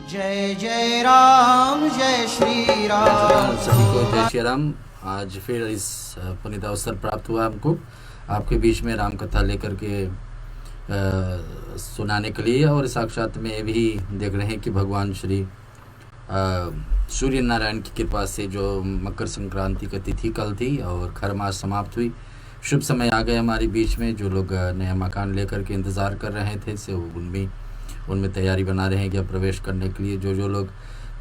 जय जय राम, जय श्री राम। सभी को जय श्री राम। आज फिर इस पुनीत अवसर प्राप्त हुआ हमको आपके बीच में राम कथा लेकर के सुनाने के लिए। और साक्षात में ये भी देख रहे हैं कि भगवान श्री सूर्य नारायण की कृपा से जो मकर संक्रांति की तिथि कल थी और खर मास समाप्त हुई, शुभ समय आ गए हमारे बीच में। जो लोग नया मकान लेकर के इंतज़ार कर रहे थे से उनमें तैयारी बना रहे हैं कि प्रवेश करने के लिए। जो लोग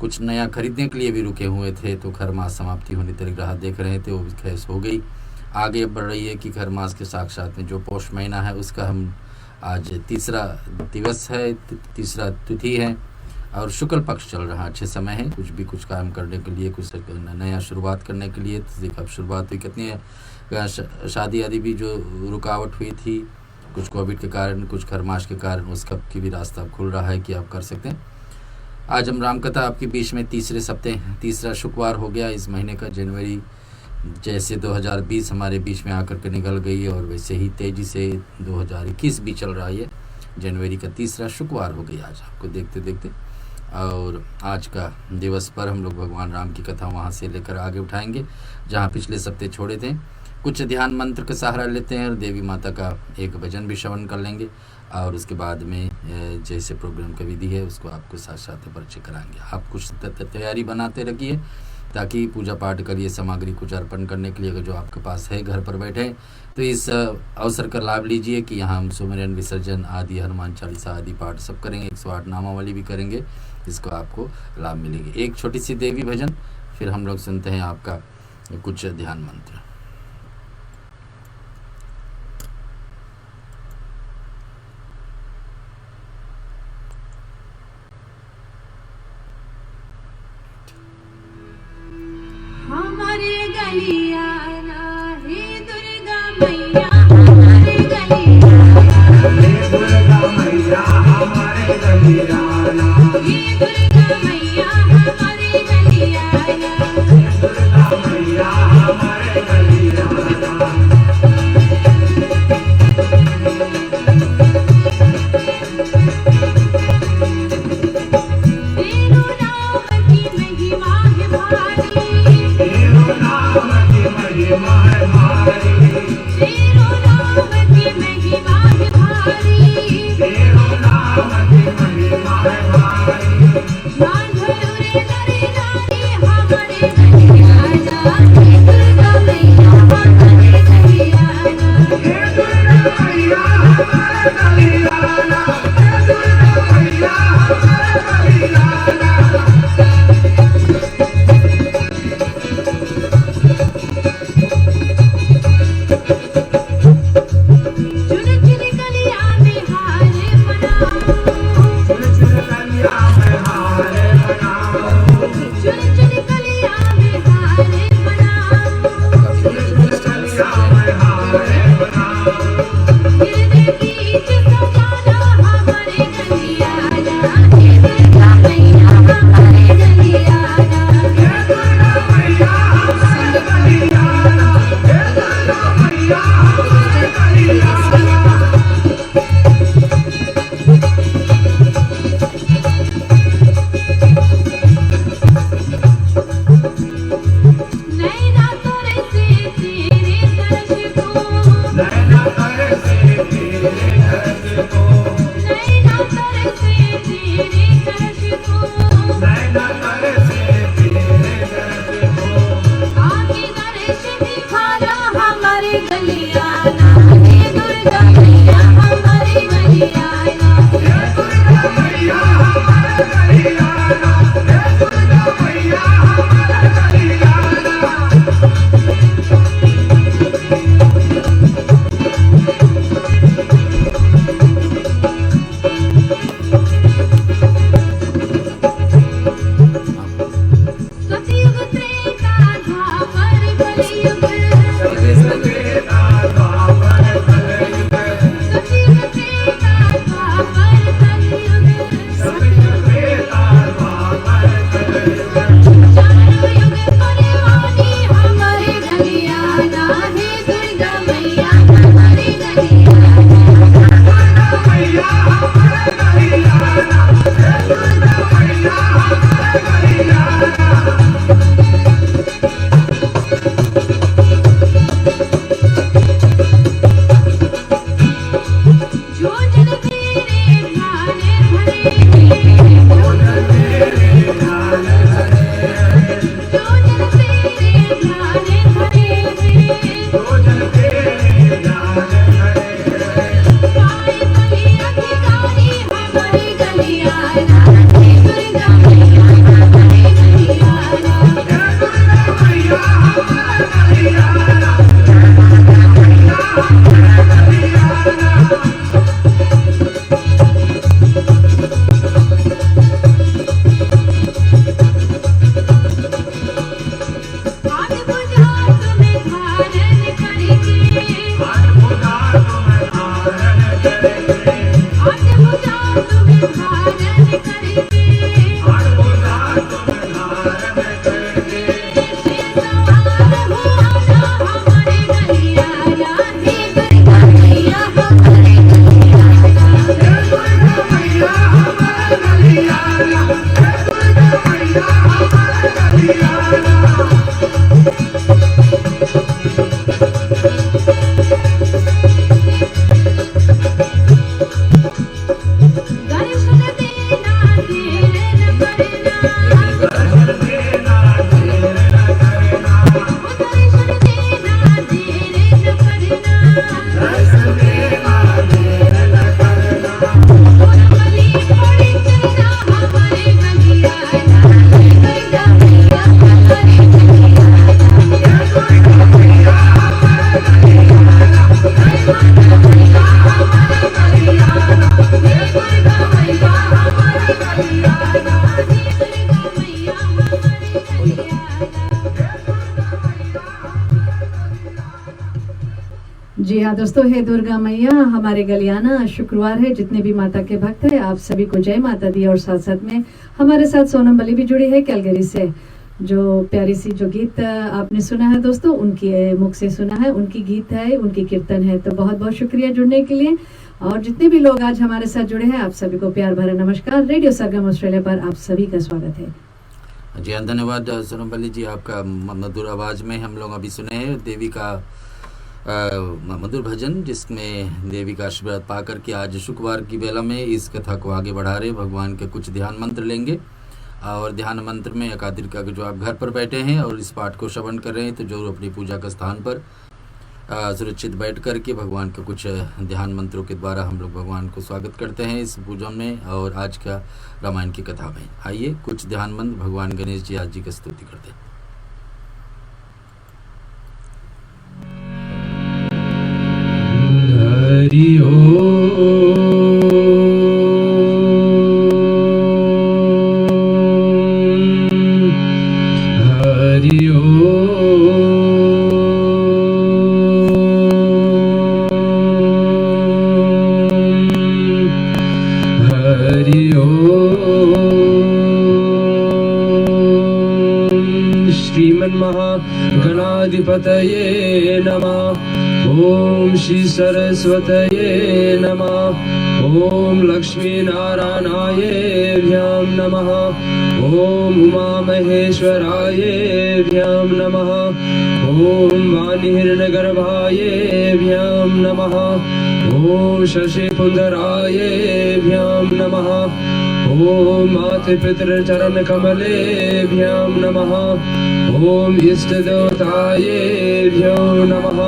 कुछ नया खरीदने के लिए भी रुके हुए थे तो खर मास समाप्ति होने तक राह देख रहे थे, वो भी खैस हो गई। आगे बढ़ रही है कि खर मास के साक्षात में जो पौष महीना है उसका हम आज तीसरा दिवस है, तीसरा तिथि है और शुक्ल पक्ष चल रहा अच्छे समय है। कुछ काम करने के लिए, कुछ नया शुरुआत करने के लिए अब शुरुआत हुई। कितनी शादी आदि भी जो रुकावट हुई थी कुछ कोविड के कारण, कुछ खरमाश के कारण, उसका की भी रास्ता खुल रहा है कि आप कर सकते हैं। आज हम रामकथा आपके बीच में तीसरा शुक्रवार हो गया इस महीने का। जनवरी जैसे 2020 हमारे बीच में आकर के निकल गई है और वैसे ही तेज़ी से 2021 भी चल रहा है। जनवरी का तीसरा शुक्रवार हो गया आज आपको देखते देखते। और आज का दिवस पर हम लोग भगवान राम की कथा वहाँ से लेकर आगे उठाएंगे जहाँ पिछले सप्ताह छोड़े थे। कुछ ध्यान मंत्र का सहारा लेते हैं और देवी माता का एक भजन भी श्रवण कर लेंगे और उसके बाद में जैसे प्रोग्राम का विधि है उसको आपको साथ साथ परिचय कराएंगे। आप कुछ तैयारी बनाते रखिए ताकि पूजा पाठ के लिए सामग्री कुछ अर्पण करने के लिए अगर जो आपके पास है घर पर बैठे तो इस अवसर का लाभ लीजिए कि यहाँ हम सुमिरन, विसर्जन आदि, हनुमान चालीसा आदि पाठ सब करेंगे। 108 नामावली भी करेंगे, इसको आपको लाभ मिलेगी। एक छोटी सी देवी भजन, फिर हम लोग सुनते हैं आपका कुछ ध्यान मंत्र। हमारे गलियारा हे दुर्गा मैया, हमारे गलियारा हे दुर्गा मैया, हमारे गलियारा हे दुर्गा मैया, हमारे गलियारा हे दुर्गा मैया, हमारे गलियारा। जी हाँ दोस्तों, हे दुर्गा मैया हमारे गलियाना शुक्रवार है। जितने भी माता के भक्त हैं आप सभी को जय माता दी। और साथ साथ में हमारे साथ सोनम बली भी जुड़ी है कैलगरी से। जो प्यारी सी जो गीत आपने सुना है दोस्तों, उनके मुख से सुना है, उनकी गीत है, उनकी कीर्तन है। तो बहुत बहुत शुक्रिया जुड़ने के लिए। और जितने भी लोग आज हमारे साथ जुड़े हैं आप सभी को प्यार भरा नमस्कार। रेडियो सरगम ऑस्ट्रेलिया पर आप सभी का स्वागत है। जी हाँ, धन्यवाद सोनम बली जी, आपका मधुर आवाज़ में हम लोग अभी सुने हैं देवी का मधुर भजन, जिसमें देवी का आशीर्वाद पा करके आज शुक्रवार की बेला में इस कथा को आगे बढ़ा रहे। भगवान के कुछ ध्यान मंत्र लेंगे और ध्यान मंत्र में एकादशी का जो आप घर पर बैठे हैं और इस पाठ को श्रवण कर रहे हैं तो जरूर अपनी पूजा का स्थान पर सुरक्षित बैठ करके भगवान के कुछ ध्यान मंत्रों के द्वारा हम लोग भगवान को स्वागत करते हैं इस पूजा में और आज का रामायण की कथा में। आइए कुछ ध्यान मंत्र भगवान गणेश जी आज जी की स्तुति करते हैं। हरि ओम हरि ओम हरि ओम। श्रीमन्महागणाधिपतये नमः। ओम श्री सरस्वतये नमः। ओम लक्ष्मी नारायणाय भ्याम नमः। ओम उमा महेश्वराय भ्याम नमः। ओम वाणीर्नगर्भाय भ्याम नमः। ओम शशिपुंदराय भ्याम नमः। ओम मातृपितृचरण कमले भ्याम नमः। ओम इष्टदेवताय भ्यो नमः।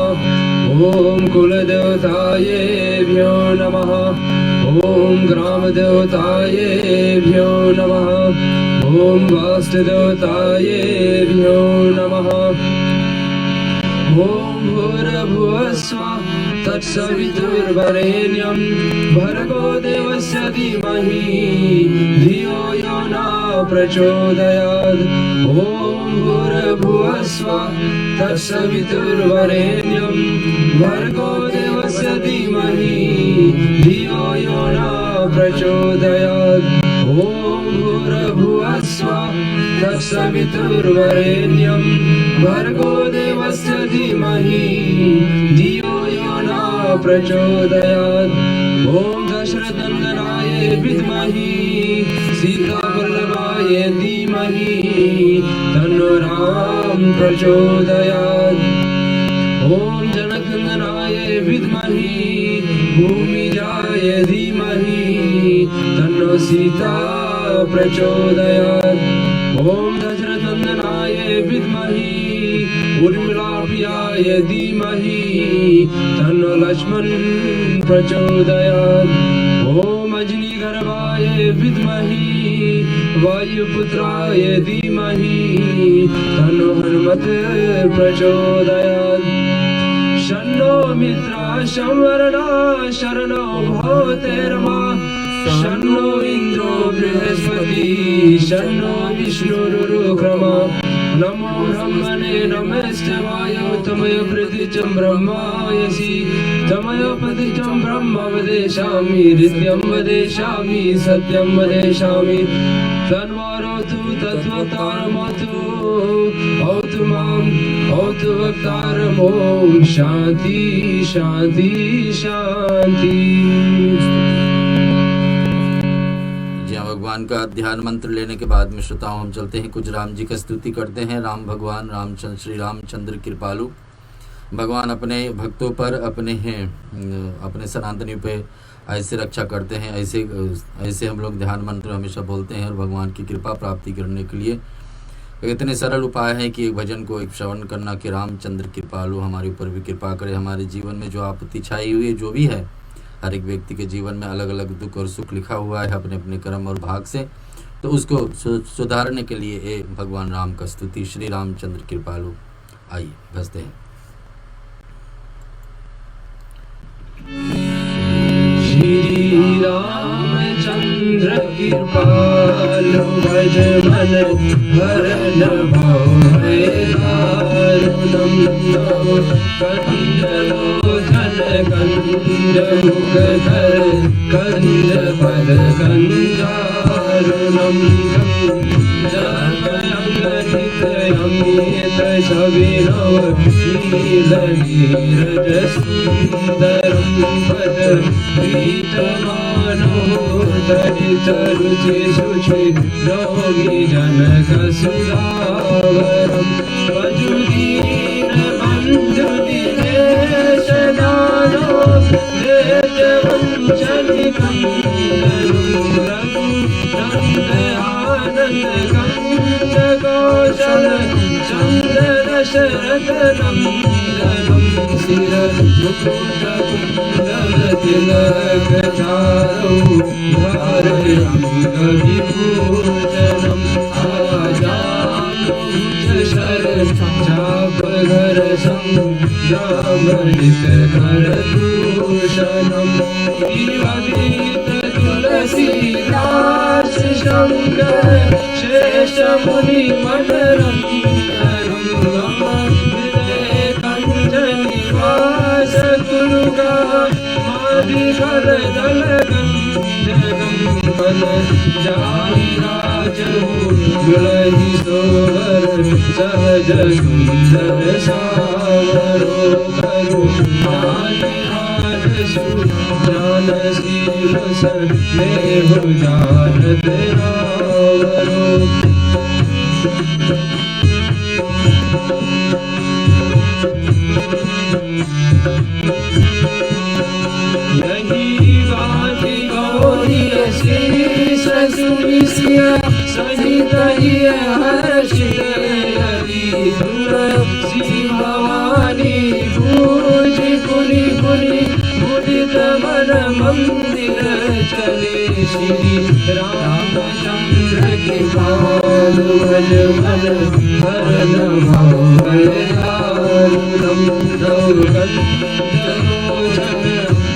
ओम कुलदेवताय भ्यो नमः। ओम ग्रामदेवताय भ्यो नमः। ओम वास्तुदेवताय भ्यो नमः। ओम भूर्भुवस्सुः तत्सवितुर्वरेण्यं भर्गो देवस्य धीमहि धियो यो न प्रचोदयात्। ओम भूर्भुवस्सुः तत्सवितुर्वरेण्यं भर्गो देवस्य धीमहि धियो यो न प्रचोदयात्। ओम भूर्भुवस्सुः तत्सवितुर्वरेण्यं भर्गो देवस्य धीमहि धियो यो न प्रचोदयात्। ओम दशरथनन्दनाय विद्महि सीतावल्लभाय धीमहि तन्नो राम प्रचोदयात्। ओम जनकनन्दनाय विद्महि भूमिजाय धीमहि तन्नो सीता प्रचोदयात्। ओम दशरथनन्दनाय विद्महि उर्मिलाप्रियाय धीमहि तन्नो लक्ष्मण प्रचोदयात्। ओम अजनीगर्भाय विद्महि वायुपुत्राय धीमहि तन्नो हनुमते प्रचोदयात् शन्नो मित्रः संवरणः शरणो भवतेर्मा शन्नो इन्द्रो बृहस्पतिः शन्नो विष्णुरुक्रमः नमो ब्रह्मणे नमस्तेवाय तमय प्रतीचं ब्रह्मायसि तमय प्रतीचं ब्रह्म वदेशामि नित्यं वदेशामि सत्यं वदेशामि तन्वारोतु तत्त्वतारमतु औतु माम् औतु वक्तारम् ॐ शान्ति शान्ति शान्ति। भगवान का ध्यान मंत्र लेने के बाद में श्रोताओं हम चलते हैं कुछ राम जी का स्तुति करते हैं। राम भगवान रामचंद्र श्री रामचंद्र कृपालु भगवान अपने भक्तों पर अपने सनातनियों पे ऐसे रक्षा करते हैं, ऐसे हम लोग ध्यान मंत्र हमेशा बोलते हैं और भगवान की कृपा प्राप्ति करने के लिए इतने सरल उपाय हैं कि एक भजन को एक श्रवण करना कि रामचंद्र कृपालु हमारे ऊपर भी कृपा करे। हमारे जीवन में जो आपत्ति छाई हुई है, जो भी है, हर एक व्यक्ति के जीवन में अलग अलग दुख और सुख लिखा हुआ है अपने अपने कर्म और भाग से, तो उसको सुधारने के लिए भगवान राम का स्तुति श्री रामचंद्र कृपालु। आइए भजते हैं। श्री रामचंद्र कृपालु भज मन हरण भय दारुणं कंजलोचन कंज मुख धर कंज पद कंजारुणं जगयंगित छविनव नीलनीरज सुंदरं पद प्रीतमानो दरित रुचि शुचि योगी जनक सुदावरं वजुदीन बंधु दिनेश दानो देत वंचनिकं रघु नंदयानंद कंद कौशल चंद्र दशरथ नंदनं सिर मुकुट कुंडल तिलक धारौ धारयंग विभूषणं आजानुज शर चाप घर संग्रामणित कर दूषणं विवदित तुलसीदास शंकर शेष मुनि मनरंजनं हृदय कंज निवास गुरुगा मादिकर दल गंजगं बल जाई राजहु गुलहि सोहर सहज सुंदर सावरो करु जानशील स्नेह जानत रावरो यही गाति गौरी शीश सुनिसिय सहित ही हर्षित हरि तुलसी भवानी पूज पुनि पुनि मुदित मन मंदिर चले श्री रामचंद्र कृपालु भज मन हरण भय दारुणं कंजलोचन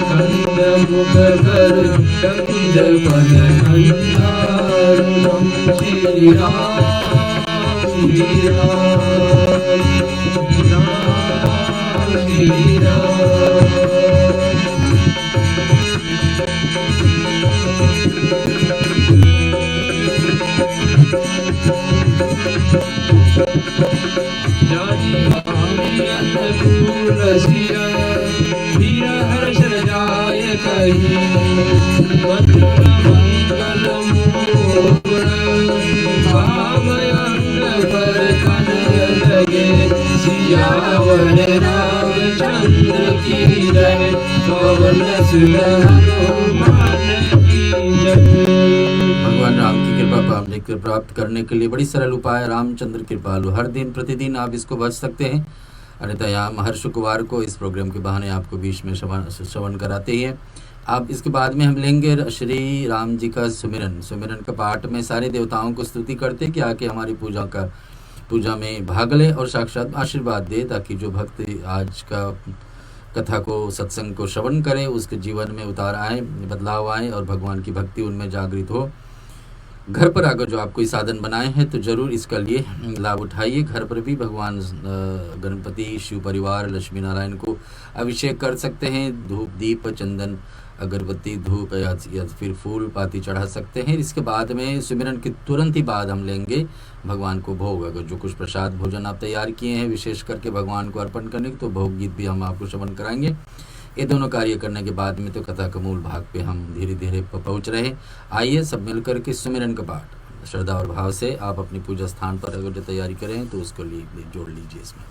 कंद मुख कर कंज पद कंजारुणं श्री राम श्री राम श्री राम। भगवान राम की कृपा प्राप्त करने के लिए बड़ी सरल उपाय रामचंद्र कृपालु। हर दिन प्रतिदिन आप इसको भज सकते हैं। अन्यथा यहाँ हर शुक्रवार को इस प्रोग्राम के बहाने आपको बीच में श्रवण कराते ही हैं। अब इसके बाद में हम लेंगे श्री राम जी का सुमिरन। सुमिरन का पाठ में सारे देवताओं को स्तुति करते कि आके हमारी पूजा में भाग ले और साक्षात आशीर्वाद दे, ताकि जो भक्त आज का कथा को सत्संग को श्रवण करे उसके जीवन में उतार आए, बदलाव आए और भगवान की भक्ति उनमें जागृत हो। घर पर अगर जो आप कोई साधन बनाए हैं तो जरूर इसका लिए लाभ उठाइए। घर पर भी भगवान गणपति, शिव परिवार, लक्ष्मी नारायण को अभिषेक कर सकते हैं। धूप, दीप, चंदन, अगरबत्ती, धूप या फिर फूल पाती चढ़ा सकते हैं। इसके बाद में सुमिरन के तुरंत ही बाद हम लेंगे भगवान को भोग। अगर जो कुछ प्रसाद भोजन आप तैयार किए हैं विशेष करके भगवान को अर्पण करने के, तो भोग गीत भी हम आपको श्रवण कराएंगे। ये दोनों कार्य करने के बाद में तो कथा का मूल भाग पे हम धीरे धीरे पहुंच रहे। आइए सब मिलकर के सुमिरन का पाठ श्रद्धा और भाव से आप अपनी पूजा स्थान पर अगर तैयारी करें तो उसको जोड़ लीजिए इसमें।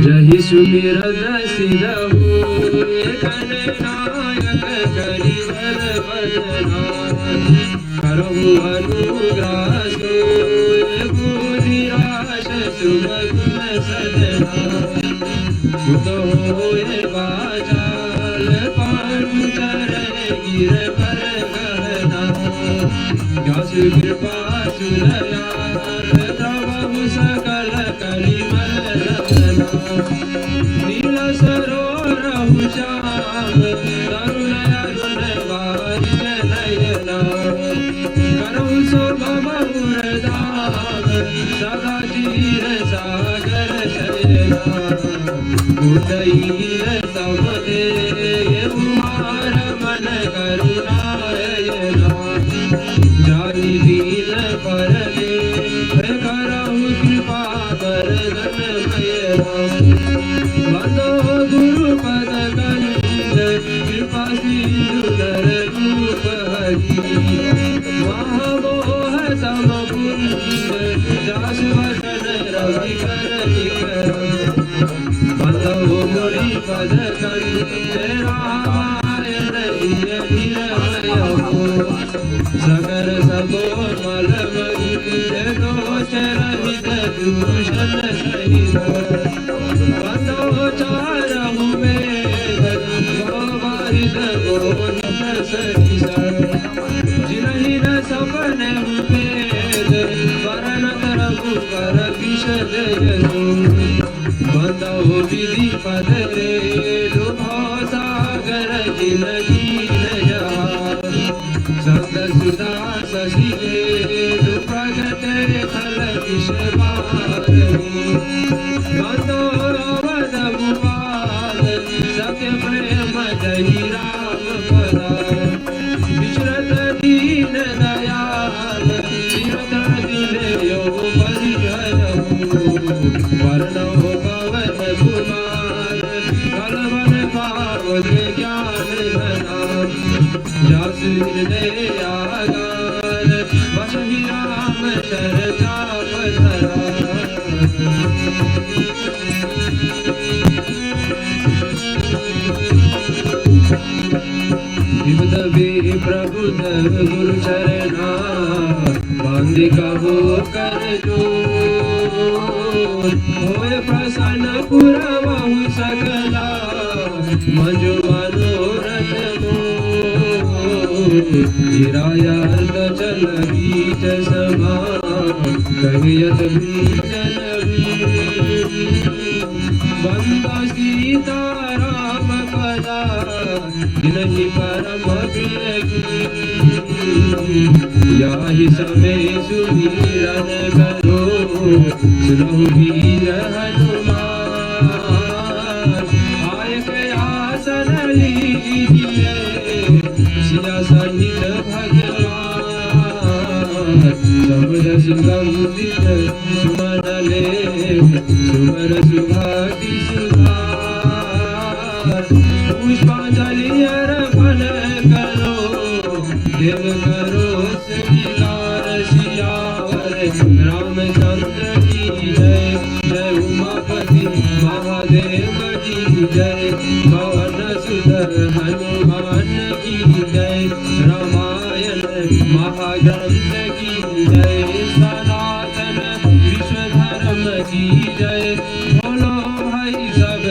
जहि सुमिरन सिरहु गणनायक करिवर बदनाम करहु अनुग्रास बुधिराश सुमगुण सदना सुत होए बाचाल पांचर गिर पर गहना व्यास कृपा सुनयाल तब सकल कलिमल नील सरोरहु श्याम तरुण अरुण बारिश नयना करहु शोभम मुरदाम सदा चीर सागर शयना उदयीर समदे उमार मन करुणायना जाहि दीन परले करहु कृपा वरदन बंदो गुरु पद कंद कृपा सिंधु धर रूप हरि महामोह तम कुंद दास वचन रवि कर निकर बंदो मुनि पद कंद रामायण धीर सगर सबो मल मगिर दोष रहित दूषण सहित बंदो चारहु वेद गोवारिद गोविंद सहित जिनहि न सपने वेद वरण तरहु कर विशद बंदो विधि पद रे लुभो सागर जिनगी संत सुधा शशि प्रगट खल विषबारी बंदो अवध भूपाल सत्य प्रेम दही राम पदा विश्रत दीन दयाल तीर्थ दिल यो परिहरहु वर्णो पवन कुमार कलवन पावन ज्ञान घना जासु हृदय आगार वसहि राम चरचा पधरा विबुध विप्रबुध गुरु चरणा बांधिका हो कर जोर होय प्रसन्न पुरवहु सकला मंजु मनोरथ गिरायार्क चल बीच समा कहियत बीजन बंदा सीता राम पदा जिनहि परम प्रिय याहि समय सुमिरन करो सुनहु वीर हनुमान आय के आसन लीजिए सिया सहित भगवान समर सुगंधित सुमन ले सुमर सुभाति सुधार पुष्पांजलि अर्पण करो देव करो स्वीकार सियावर रामचंद्र की जय जय उमापति महादेव की जय पवन सुत हनुमान की जय रामायण महाग्रंथ की जय सनातन विश्व धर्म की जय बोलो भाई सब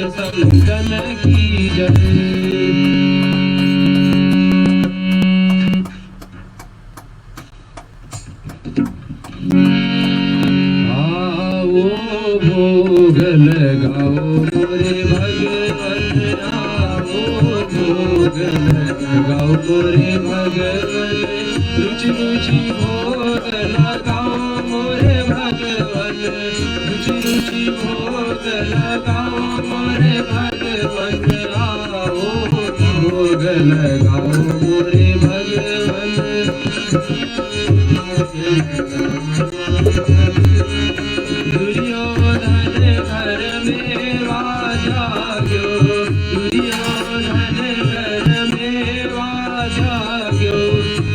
लगाओ मोरे भगवन आओ भोग लगाओ मोरे भगवन रुचि रुचि भोग लगाओ मोरे भगवन रुचि रुचि भोग लगाओ मोरे भगवन आओ भोग लगाओ मोरे भगवन दुर्योधन घर में वाजा क्यों दुर्योधन घर में वाजा क्यों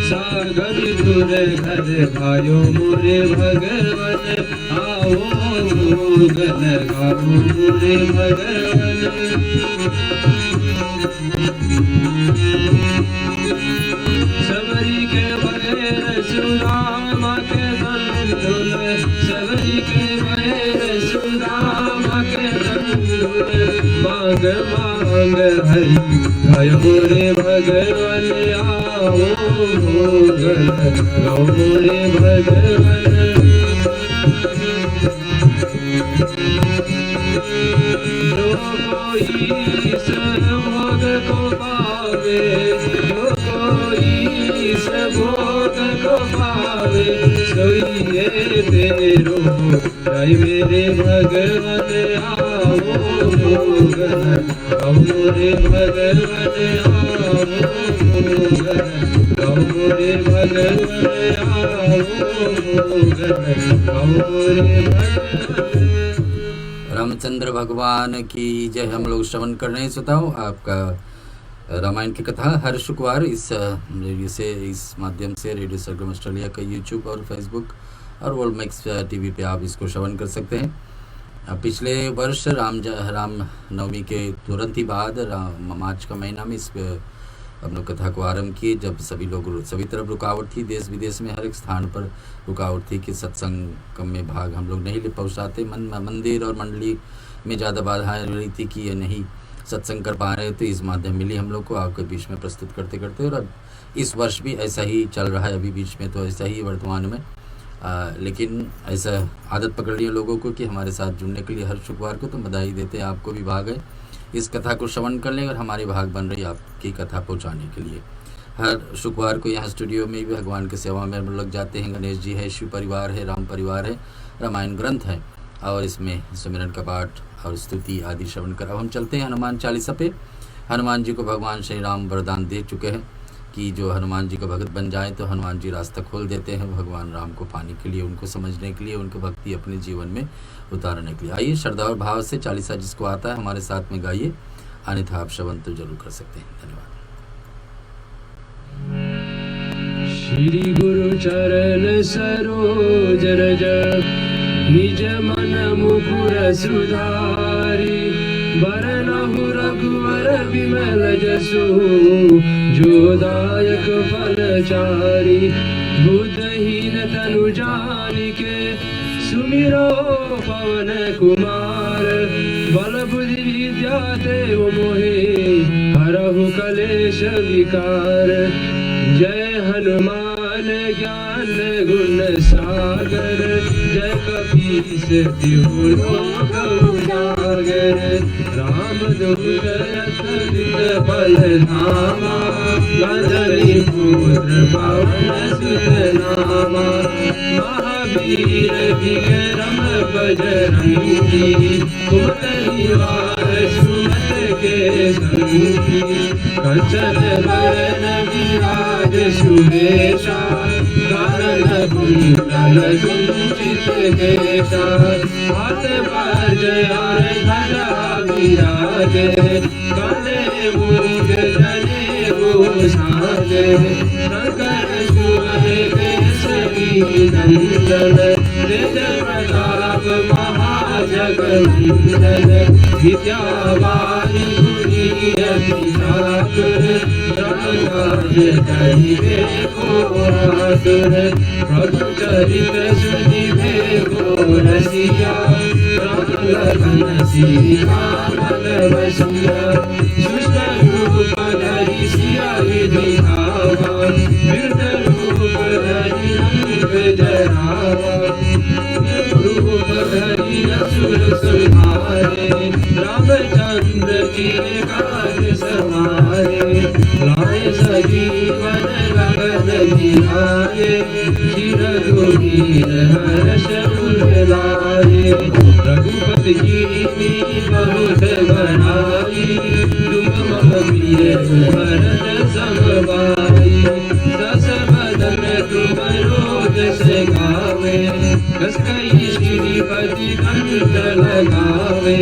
सागर धुर घर भायो मोरे भगवन आओ भोग लगाओ मोरे भगवन सबरी के बगैर सुदामा के बंधुल सबरी के बगैर सुदामा के बंधुल मांग मांग हरि भय मोरे भगवन आओ भोग लगाओ मोरे भगवन जो कोई इस भोग को पावे जो कोई इस भोग को पावे सोई ये तेरो जय मेरे भगवन आओ भोग लगाओ मोरे भगवन आओ भोग लगाओ मोरे भगवन आओ भोग लगाओ मोरे भगवन। रामचंद्र भगवान की जय। हम लोग श्रवण कर रहे हैं श्रोताओं आपका रामायण की कथा हर शुक्रवार इस रेडियो से इस माध्यम से रेडियो सरगम ऑस्ट्रेलिया का यूट्यूब और फेसबुक और वर्ल्ड मैक्स टीवी पे आप इसको श्रवण कर सकते हैं। पिछले वर्ष राम नवमी के तुरंत ही बाद मार्च का महीना में इस हम लोग कथा को आरंभ किए, जब सभी तरफ रुकावट थी, देश विदेश में हर एक स्थान पर रुकावट थी कि सत्संग में भाग हम लोग नहीं ले पहुँचाते। मंदिर और मंडली में ज़्यादा बाधाएं रही थी कि ये नहीं सत्संग कर पा रहे थे। इस माध्यम मिली हम लोग को आपके बीच में प्रस्तुत करते करते, और अब इस वर्ष भी ऐसा ही चल रहा है। अभी बीच में तो ऐसा ही वर्तमान में लेकिन ऐसा आदत पकड़ लिया लोगों को कि हमारे साथ जुड़ने के लिए हर शुक्रवार को तो बधाई देते हैं। आपको भी भाग है इस कथा को श्रवण कर लें और हमारी भाग बन रही आपकी कथा पहुंचाने के लिए। हर शुक्रवार को यहाँ स्टूडियो में भी भगवान की सेवा में हम लग जाते हैं। गणेश जी है, शिव परिवार है, राम परिवार है, रामायण ग्रंथ है और इसमें सुमिरन का पाठ और स्तुति आदि श्रवण कर। अब हम चलते हैं हनुमान चालीसा पे। हनुमान जी को भगवान श्री राम वरदान दे चुके हैं कि जो हनुमान जी का भगत बन जाए तो हनुमान जी रास्ता खोल देते हैं भगवान राम को पाने के लिए, उनको समझने के लिए, उनको भक्ति अपने जीवन में उतारने के लिए। आइए श्रद्धा और भाव से चालीसा जिसको आता है हमारे साथ में गाइए, अन्यथा आप श्रवण तो जरूर कर सकते हैं। धन्यवाद। श्री गुरु चरण सरोज रज निज मन मुकुर सुधारी बरनहु रघुवर विमल जसु जो दायक फलचारी बुद्धहीन तनु जानिके सुमिरो पवन कुमार बल बुद्धि विद्या देव मोहे हरहु कलेश विकार जय हनुमान ज्ञान गुण सागर जय कपीस तिहु लोक उजागर राम दूत अतुलित बल धामा अंजनी पुत्र पवन सुत नामा महावीर विक्रम बजरंगी कुमति निवार सुमत के संगी कंचन बरन विराज सुरेशा कानन कुंडल कुंचित केशा हाथ बाजय ध्वजा विराजे काले मुंज जनेऊ साजे शंकर सुवन केसरी नंदन तेज प्रताप महाजगवंदन विद्यावान गुणी अति ठाकुर ब्रह्मराज कहिबे को आतुर प्रभु चरित सुनिबे को रसिया राम लखन सीता मन बसिया दुष्ट रूप धरि सिया दिखावा विरत रूप धरि रंग जरावा रूप धरि असुर संहारे, रामचंद्र की काज सवारे, लाए सजीवन गगन गिराए, चिर जोगीर हर्ष उर लाए। रघुपति कीनी बहुत बड़ाई, तुम मम प्रिय भरत सम भाई। दस बदन तुम रोज से गावे, कस कई श्रीपति कंठ लगावे।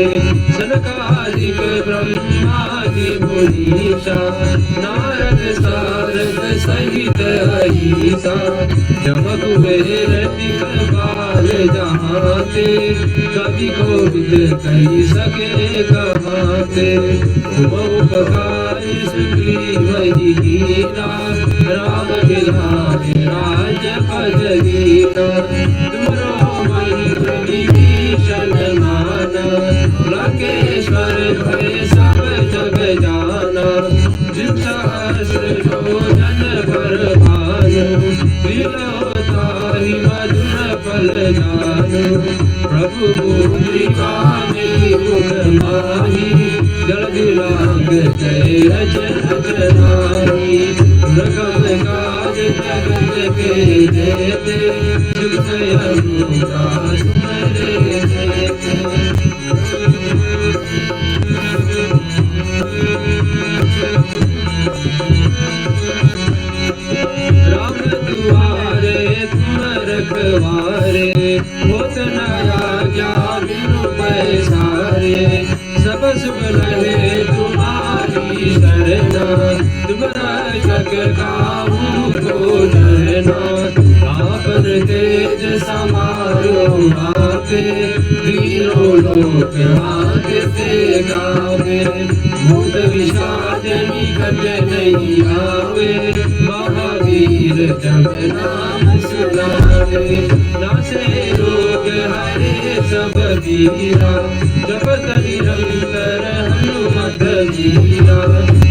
सनकादिक ब्रह्मादि मुनीषा, नारद सारद सहित अहिसा। जब कुबेर दिखपाल जहाते, कवि कोविद कही सके कहाते। तुम उपकारी सुग्रीव हीरा, राम मिलाए राजपद दीना। तुमरो मंत्र विभीषण माना, लंकेश्वर भय सब जग जाना। जिन सहस्र योजन पर भानु, त्रिलोकाहि मधुर फल जानु। प्रभु मुद्रिका मेलि मुख माहि, जल दिलांग जय रचन नाहि। रगम काज जगत के जेते, सुख अनुरा सुमरे जेते। राम दुआरे तुम रखवारे, होत न आज्ञा बिनु पैसारे। सब सुख लहे तुम्हारी शरणा, तुम रक्षक काहू को डरना। आपन तेज समारो आपे, तीनों लोक हांकते गावे। भूत विषाद निकट नहीं आवे, महावीर जब नाम सुनावे। नासे रोग हरे सब पीरा, जपत निरंतर हनुमत वीरा।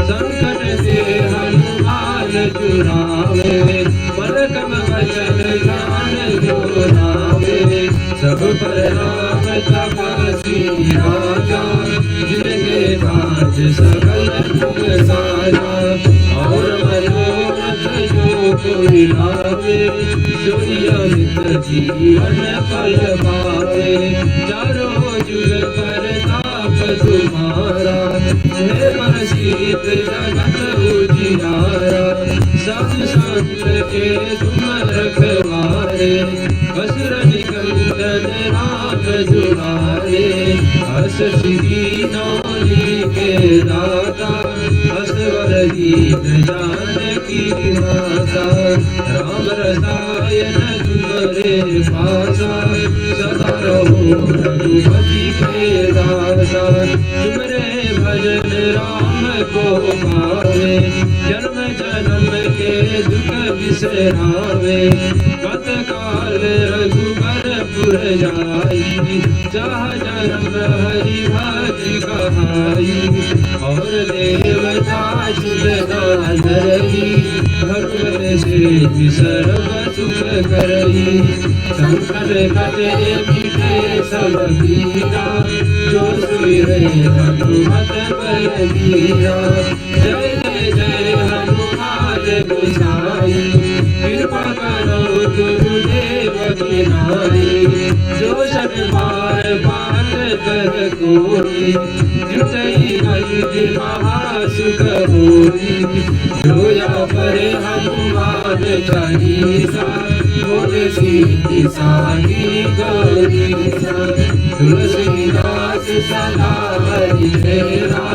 संकट से हनुमान छुड़ावे, मन क्रम वचन ध्यान जो लावे। सब पर राम तपस्वी राजा, जिनके काज सकल तुम साजा। और मनोरथ जो कोई लावे, सोई अमित जीवन फल पावे। चारों जुग परताप तुम्हारा, है प्रसिद्ध जगत उजियारा। सब संत के तुम रखवारे, असुर निकंदन राम दुलारे। अस दीनौली के दाता, असवर दीन जानकी माता। राम रसायन तुम्हारे पासा, सदा रहो रघुपति के दासा। तुमरे भजन राम को पावे, जन्म जन्म के दुख बिसरावे। कत काल रघुबर पुर जाई, चाह जन्म हरि भज कहाई। और देवता सुरदान रही, भगवत से सर्व सुख करही। संकट कटे मिटे सब पीरा, जो सुमिरे हनुमत बलबीरा। जय जय जय हनुमान गोसाई, कृपा करो गुरुदेव की नाई। जो सब बार बात कर कोई, जुटई मंजिल महासुख होई। जो या परे हनुमान चालीसा, बोले सीति साकी गौरीसा। तुलसीदास सदा हरि तेरा,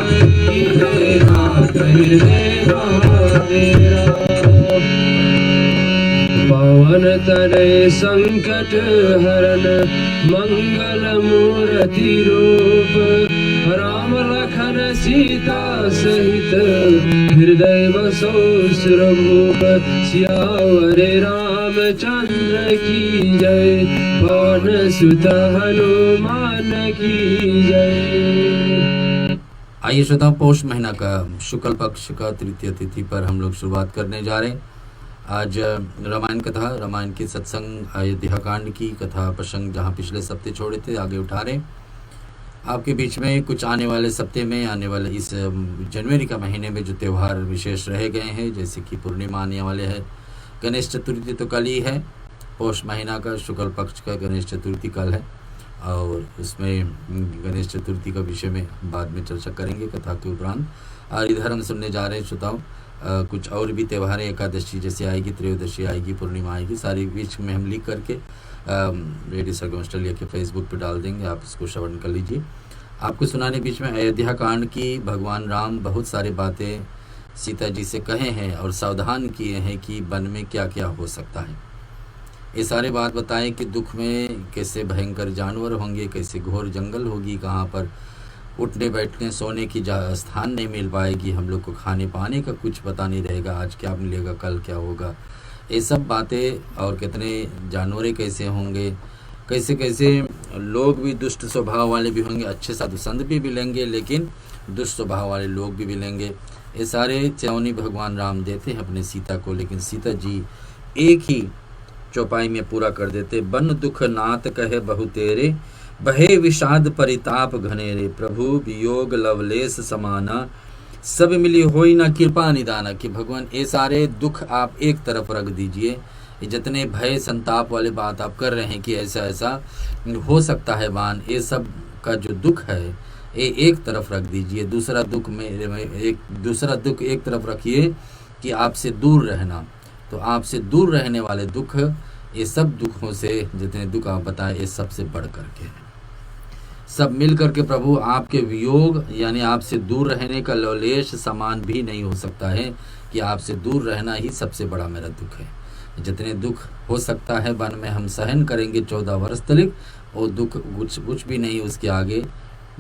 की मेरा कर दे महातेरा। पवन तनय संकट हरन, मंगल मूर्ति रूप। राम लखन सीता सहित, हृदय बसो सुरभूप। सियावर रामचंद्र की जय, पवन सुत हनुमान की जय। आइए श्रोताओं, पौष महीना का शुक्ल पक्ष का तृतीय तिथि पर हम लोग शुरुआत करने जा रहे हैं। आज रामायण कथा, रामायण के सत्संग, अयोध्या कांड की कथा प्रसंग जहाँ पिछले सप्ताह छोड़े थे आगे उठा रहे। आपके बीच में कुछ आने वाले सप्ताह में, आने वाले इस जनवरी का महीने में जो त्यौहार विशेष रह गए हैं, जैसे कि पूर्णिमा आने वाले हैं, गणेश चतुर्थी तो कल ही है, पौष महीना का शुक्ल पक्ष का गणेश चतुर्थी कल है, और उसमें गणेश चतुर्थी का विषय में बाद में चर्चा करेंगे कथा के उपरांत। और इधर हम सुनने जा रहे हैं श्रोताओं कुछ और भी त्यौहार, एकादशी जैसे आएगी, त्रयोदशी आएगी, पूर्णिमा आएगी, सारी बीच में हम लिख करके रेडियो सरगम ऑस्ट्रेलिया के फेसबुक पे डाल देंगे, आप इसको श्रवण कर लीजिए। आपको सुनाने बीच में अयोध्या कांड की भगवान राम बहुत सारी बातें सीता जी से कहे हैं और सावधान किए हैं कि वन में क्या क्या हो सकता है। ये सारे बात बताएं कि दुख में कैसे भयंकर जानवर होंगे, कैसे घोर जंगल होगी, कहाँ पर उठने बैठने सोने की स्थान नहीं मिल पाएगी, हम लोग को खाने पाने का कुछ पता नहीं रहेगा, आज क्या मिलेगा कल क्या होगा, ये सब बातें। और कितने जानवरें कैसे होंगे, कैसे कैसे लोग भी दुष्ट स्वभाव वाले भी होंगे, अच्छे साधु संत भी मिलेंगे लेकिन दुष्ट स्वभाव वाले लोग भी मिलेंगे। ये सारे चौनी भगवान राम देते हैं अपने सीता को, लेकिन सीता जी एक ही चौपाई में पूरा कर देते। बन दुख नाथ कहे बहु तेरे, बहे विषाद परिताप घनेरे, प्रभु वियोग लवलेस समाना, सब मिली होई ना कृपा निदाना। कि भगवान ये सारे दुख आप एक तरफ रख दीजिए, ये जितने भय संताप वाले बात आप कर रहे हैं कि ऐसा ऐसा हो सकता है वान, ये सब का जो दुख है ये एक तरफ रख दीजिए। दूसरा दुख एक तरफ रखिए कि आपसे दूर रहना। तो आपसे दूर रहने वाले दुख, ये सब दुखों से जितने दुख आप बताए ये सबसे बढ़ करके हैं, सब मिल करके प्रभु आपके वियोग यानी आपसे दूर रहने का लवलेश समान भी नहीं हो सकता है कि आपसे दूर रहना ही सबसे बड़ा मेरा दुख है। जितने दुख हो सकता है वन में हम सहन करेंगे 14 वर्ष तक, वो दुख कुछ भी नहीं उसके आगे,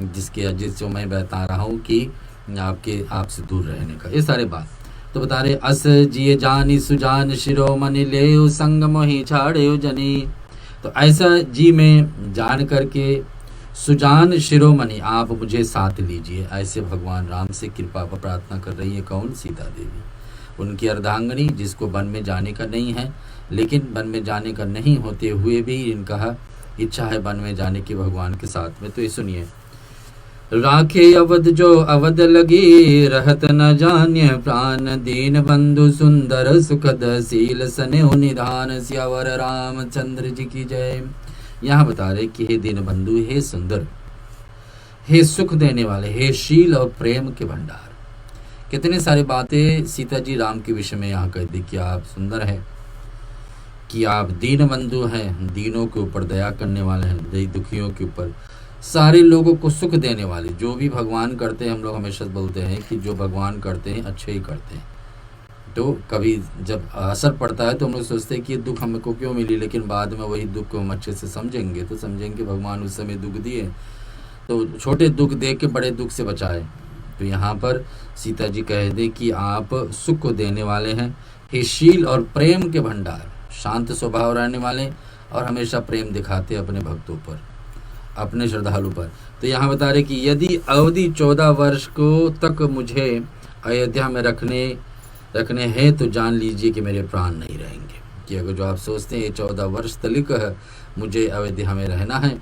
जिसको मैं बता रहा हूँ कि आपसे दूर रहने का। ये सारे बात तो बता रहे। अस जिये जानी सुजान शिरोमणि ले संग मोहि छाड़े जनी। तो ऐसा जी में जान करके सुजान शिरोमणि आप मुझे साथ लीजिए, ऐसे भगवान राम से कृपा पर प्रार्थना कर रही है। कौन? सीता देवी, उनकी अर्धांगनी, जिसको वन में जाने का नहीं है, लेकिन वन में जाने का नहीं होते हुए भी इनका इच्छा है वन में जाने की भगवान के साथ में। तो ये सुनिए। राखे अवध जो अवध लगी, रहत न जान्य प्राण, दीन बंधु सुंदर सुखद सील सनेहु निधान, सियावर रामचंद्र जी की जय। यहाँ बता रहे कि हे दीन बंधु, हे सुंदर, हे सुख देने वाले, हे शील और प्रेम के भंडार। कितने सारी बातें सीता जी राम के विषय में यहाँ कह दी कि आप सुंदर हैं, कि आप दीन बंधु हैं, दीनों के ऊपर दया करने वाले हैं, दुखियों के ऊपर, सारे लोगों को सुख देने वाले। जो भी भगवान करते हैं, हम लोग हमेशा बोलते हैं कि जो भगवान करते हैं अच्छे ही करते हैं। तो कभी जब असर पड़ता है तो हम लोग सोचते हैं कि ये दुख हमको क्यों मिली, लेकिन बाद में वही दुख को हम अच्छे से समझेंगे तो समझेंगे भगवान उस समय दुख दिए, तो छोटे दुख दे के बड़े दुख से बचाए। तो यहाँ पर सीता जी कह दे कि आप सुख को देने वाले हैं, हे शील और प्रेम के भंडार, शांत स्वभाव रहने वाले और हमेशा प्रेम दिखाते अपने भक्तों पर, अपने श्रद्धालु पर। तो यहाँ बता रहे कि यदि अवधि 14 वर्ष को तक मुझे अयोध्या में रखने हैं तो जान लीजिए कि मेरे प्राण नहीं रहेंगे। कि अगर जो आप सोचते हैं 14 वर्ष तक मुझे अयोध्या में रहना है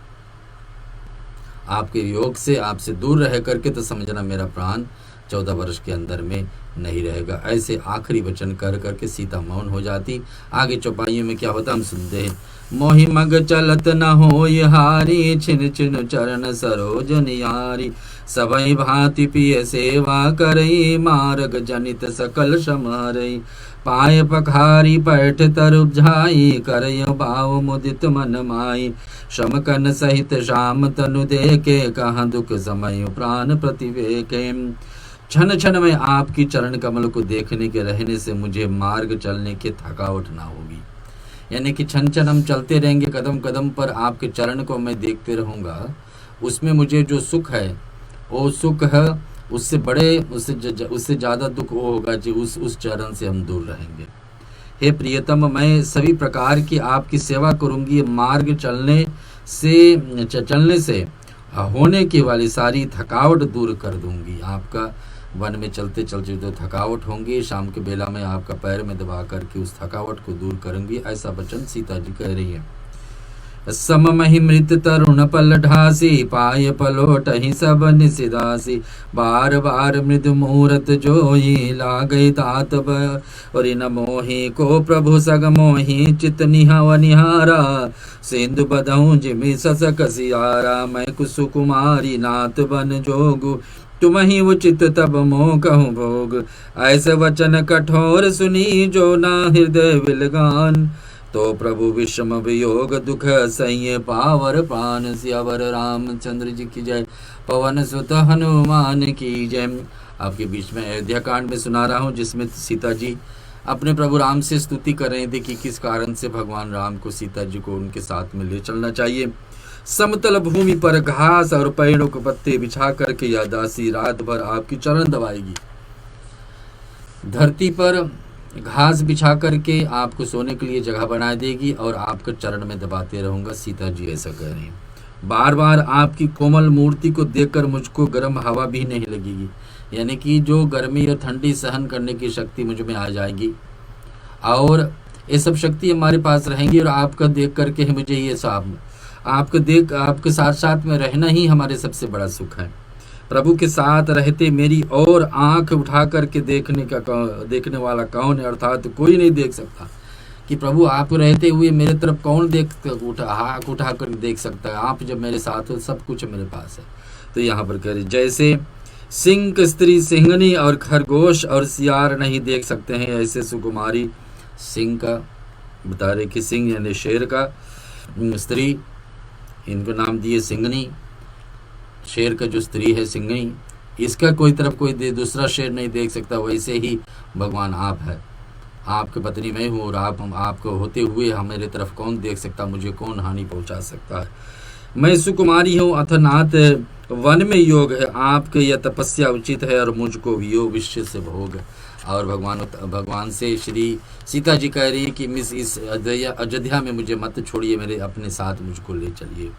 आपके योग से, आपसे दूर रह करके, तो समझना मेरा प्राण 14 वर्ष के अंदर में नहीं रहेगा। ऐसे आखिरी वचन कर करके सीता मौन हो जाती। आगे चौपाइयों में क्या होता हम सुनते हैं। मोहि मग चलत न होय हारी, छिन छिन चरण सरोज निहारी, सबई भांति पिय सेवा करई, मार्ग जनित सकल समारई, पाय पखारी पैठ तरुप झाई, करय भाव मुदित मन माई, शमकन सहित श्याम तनु देके, कहाँ दुख समय प्राण प्रतिवेके। क्षण क्षण में आपकी चरण कमल को देखने के रहने से मुझे मार्ग चलने की थकावट ना होगी। यानी कि क्षण क्षण हम चलते रहेंगे, कदम कदम पर आपके चरण को मैं देखते रहूँगा, उसमें मुझे जो सुख है वो सुख है, उससे ज़्यादा दुख वो होगा जी उस चरण से हम दूर रहेंगे। हे प्रियतम, मैं सभी प्रकार की आपकी सेवा करूँगी, मार्ग चलने से होने की वाली सारी थकावट दूर कर दूंगी। आपका वन में चलते चलते जो थकावट होंगी, शाम के बेला में आपका पैर में दबा करके उस थकावट को दूर करूंगी। ऐसा वचन सीता जी कह रही है। सममहि मृत तरुण पल ढासी पाय पलोटहि सब निसिदासी बार बार मृदु मूरत जोई लागई तात और न मोहि को प्रभु सग मोहि चित निहाव निहारा सिंधु बधऊ जिमि ससक सियारा मैं कुसुकुमारी नाथ बन जोगु तुम ही उचित तब मोह कहूँ भोग ऐसे वचन कठोर सुनी जो ना हृदय विलगान तो प्रभु विषम वियोग दुख सह्य पावर प्राण सियावर रामचंद्र जी की जय पवन सुत हनुमान की जय। आपके बीच में अयोध्या कांड में सुना रहा हूँ जिसमें सीता जी अपने प्रभु राम से स्तुति कर रहे थे कि किस कारण से भगवान राम को सीता जी को उनके साथ में ले चलना चाहिए। समतल भूमि पर घास और पेड़ों के पत्ते बिछा करके यह दासी रात भर आपकी चरण दबाएगी। धरती पर घास बिछा करके आपको सोने के लिए जगह बना देगी और आपके चरण में दबाते रहूंगा। सीता जी ऐसा कह रही हैं। बार बार आपकी कोमल मूर्ति को देखकर मुझको गर्म हवा भी नहीं लगेगी, यानी कि जो गर्मी और ठंडी सहन करने की शक्ति मुझ में आ जाएगी और ये सब शक्ति हमारे पास रहेंगी। और आपका देख करके मुझे ये सब आपके साथ साथ में रहना ही हमारे सबसे बड़ा सुख है। प्रभु के साथ रहते मेरी और आंख उठा करके देखने वाला कौन है, अर्थात कोई नहीं देख सकता कि प्रभु आप रहते हुए मेरे तरफ कौन आंख उठा कर देख सकता है। आप जब मेरे साथ हो सब कुछ मेरे पास है। तो यहाँ पर कह रहे जैसे सिंह स्त्री सिंहनी और खरगोश और सियार नहीं देख सकते हैं, ऐसे सुकुमारी सिंह का बता रहे कि सिंह यानी शेर का, स्त्री इनको नाम दिए सिंहनी, शेर का जो स्त्री है सिंहनी, इसका कोई तरफ कोई दूसरा शेर नहीं देख सकता। वैसे ही भगवान आप है, आपके पत्नी मैं हूँ और आपको होते हुए मेरे तरफ कौन देख सकता, मुझे कौन हानि पहुँचा सकता है। मैं सुकुमारी हूँ अथनाथ वन में योग है, आपके यह तपस्या उचित है और मुझको वियोग विश्व से भोग। और भगवान से श्री सीता जी कह रही है कि मिस इस अयोध्या में मुझे मत छोड़िए, मेरे अपने साथ मुझको ले चलिए।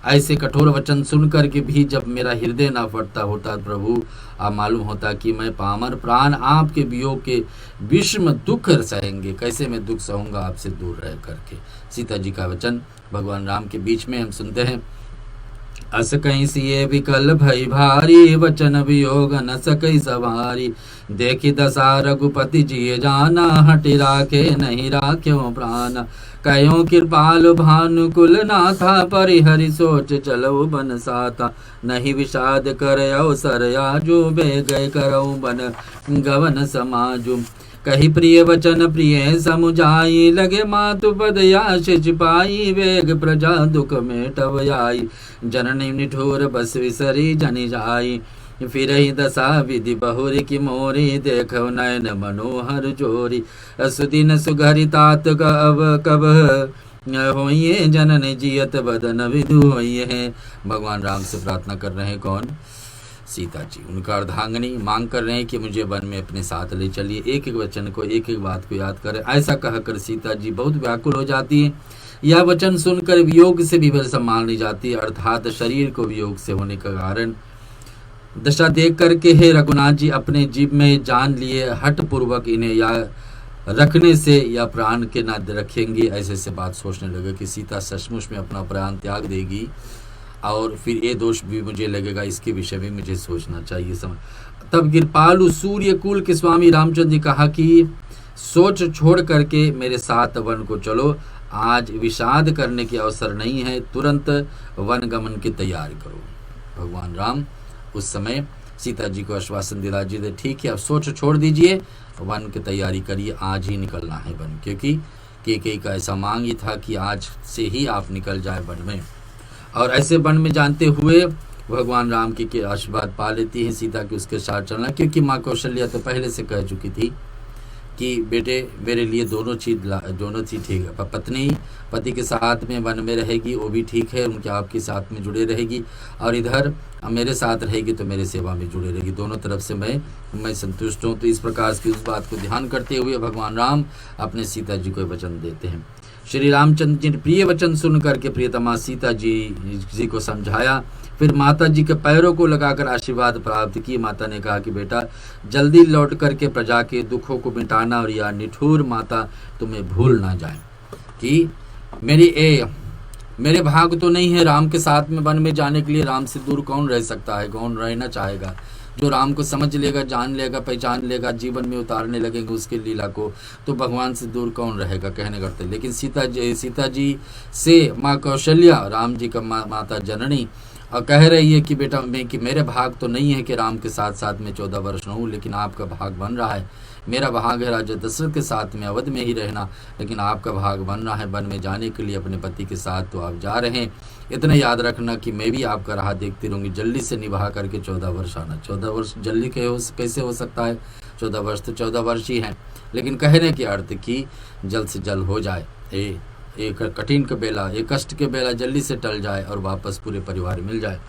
ऐसे कठोर वचन सुन कर के भी जब मेरा हृदय ना फटता होता प्रभु, आप मालूम होता कि मैं पामर प्राण आपके वियोग के विषम दुख सहेंगे, कैसे मैं दुख सहूँगा आपसे दूर रह करके। सीता जी का वचन भगवान राम के बीच में हम सुनते हैं। अस कहीं सिए विकल भई भारी, वचन वियोग न सकई सवारी। देखी दशा रघुपति जी जाना, हटि राखे नहीं राख्यो प्राण। कयो कृपाल भानुकुल नाथा, परिहरि सोच चलो बन साता। नहीं विषाद कर अवसर आजो, बे गए करऊ बन गवन समाजु। कही प्रिय वचन प्रिय समुझाई, लगे मातु पद आशीष पाई। वेग प्रजा दुख में टव आई, जननी निठोर बस विसरी जनि जाई। फिर ही दशा विधि बहुरी की मोरी, देखो नयन मनोहर जोरी। सुदिन सुघरी तात कब होइए, जनन जियत बदन विदु होइए। भगवान राम से प्रार्थना कर रहे हैं कौन? सीता जी। उनका अर्धांगिनी मांग कर रहे हैं कि मुझे वन में अपने साथ ले चलिए। एक एक वचन को एक एक बात को याद करें। ऐसा कहकर सीता जी बहुत व्याकुल हो जाती है। यह वचन सुनकर वियोग से भी संभाल नहीं जाती, अर्थात शरीर को वियोग से होने का कारण दशा देख करके हे रघुनाथ जी अपने जीव में जान लिए, हट पूर्वक इन्हें या रखने से या प्राण के ना रखेंगे। ऐसे से बात सोचने लगे कि सीता सचमुच में अपना प्राण त्याग देगी और फिर ये दोष भी मुझे लगेगा, इसके विषय में मुझे सोचना चाहिए। तब कृपालु सूर्य कुल के स्वामी रामचंद्र जी कहा कि सोच छोड़ करके मेरे साथ वन को चलो, आज विषाद करने के अवसर नहीं है, तुरंत वन गमन की तैयारी करो। भगवान राम उस समय सीता जी को आश्वासन दिला जी दे, ठीक है अब सोच छोड़ दीजिए, वन की तैयारी करिए, आज ही निकलना है वन। क्योंकि केकई का ऐसा मांग ही था कि आज से ही आप निकल जाए वन में। और ऐसे वन में जानते हुए भगवान राम की आशीर्वाद पा लेती है सीता की उसके साथ चलना। क्योंकि माँ कौशल्या तो पहले से कह चुकी थी कि बेटे मेरे लिए दोनों चीज़ ठीक है, पत्नी पति के साथ में वन में रहेगी वो भी ठीक है, उनके आपके साथ में जुड़े रहेगी, और इधर मेरे साथ रहेगी तो मेरे सेवा में जुड़े रहेगी, दोनों तरफ से मैं संतुष्ट हूँ। तो इस प्रकार की उस बात को ध्यान करते हुए भगवान राम अपने सीता जी को वचन देते हैं। श्री रामचंद्र जी ने प्रिय वचन सुन करके प्रियतमा सीता जी को समझाया, फिर माता जी के पैरों को लगाकर आशीर्वाद प्राप्त की। माता ने कहा कि बेटा जल्दी लौट करके प्रजा के दुखों को मिटाना, और या निठुर माता तुम्हें भूल ना जाए कि मेरी मेरे भाग तो नहीं है राम के साथ में वन में जाने के लिए। राम से दूर कौन रह सकता है, कौन रहना चाहेगा। जो राम को समझ लेगा, जान लेगा, पहचान लेगा, जीवन में उतारने लगेंगे उसके लीला को, तो भगवान से दूर कौन रहेगा, कहने करते। लेकिन सीता जी से माँ कौशल्या, राम जी का माता जननी, और कह रही है कि बेटा कि मेरे भाग तो नहीं है कि राम के साथ साथ में 14 वर्ष रहूं, लेकिन आपका भाग बन रहा है। मेरा भाग है राजा दशरथ के साथ में अवध में ही रहना, लेकिन आपका भाग बन रहा है वन में जाने के लिए अपने पति के साथ, तो आप जा रहे हैं। इतना याद रखना कि मैं भी आपका राह देखती रहूँगी, जल्दी से निभा करके 14 वर्ष आना। 14 वर्ष जल्दी कैसे हो सकता है, 14 वर्ष तो 14 वर्ष ही हैं, लेकिन कहने के अर्थ कि जल्द से जल्द हो जाए, एक कठिन का बेला, एक कष्ट के बेला जल्दी से टल जाए और वापस पूरे परिवार मिल जाए।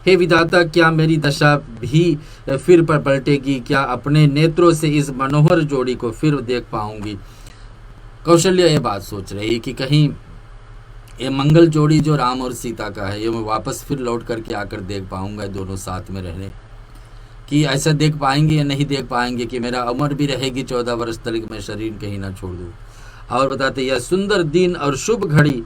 हे विधाता, क्या मेरी दशा भी फिर पर पलटेगी? क्या अपने नेत्रों से इस मनोहर जोड़ी को फिर देख पाऊंगी? कौशल्या ये बात सोच रही कि कहीं ये मंगल जोड़ी जो राम और सीता का है, ये मैं वापस फिर लौट करके आकर देख पाऊंगा, दोनों साथ में रहने कि ऐसा देख पाएंगे या नहीं देख पाएंगे कि मेरा उम्र भी रहेगी 14 वर्ष तक, मैं शरीर कहीं ना छोड़ दूँ। और बताते यह सुंदर दिन और शुभ घड़ी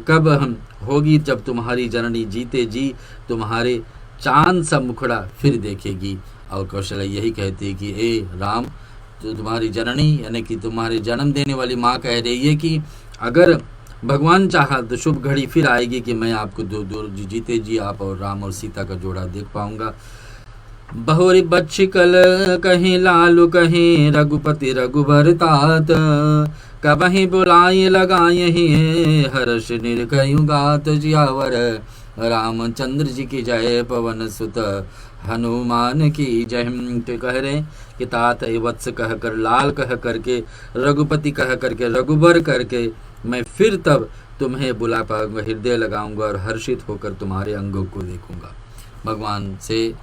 कब हम होगी, जब तुम्हारी जननी जीते जी तुम्हारे चांद सा मुखड़ा फिर देखेगी। और कौशल्या यही कहती है कि ए राम, तो तुम्हारी जननी यानी कि तुम्हारे जन्म देने वाली माँ कह रही है कि अगर भगवान चाहा तो शुभ घड़ी फिर आएगी कि मैं आपको दूर जीते जी आप और राम और सीता का जोड़ा देख पाऊंगा। बहुरी बच्चिकल कहीं लालू कहीं रघुपति रघुबर तात, कबही बुलाए लगाए ही हर्ष निर्गयु गात। जियावर रामचंद्र जी की जय, पवन सुत हनुमान की जय। तो कह रहे कि तात वत्स कह कर, लाल कह करके, रघुपति कह करके, रघुबर करके मैं फिर तब तुम्हें बुला पाऊंगा, हृदय लगाऊंगा और हर्षित होकर तुम्हारे अंगों को देखूंगा। भगवान से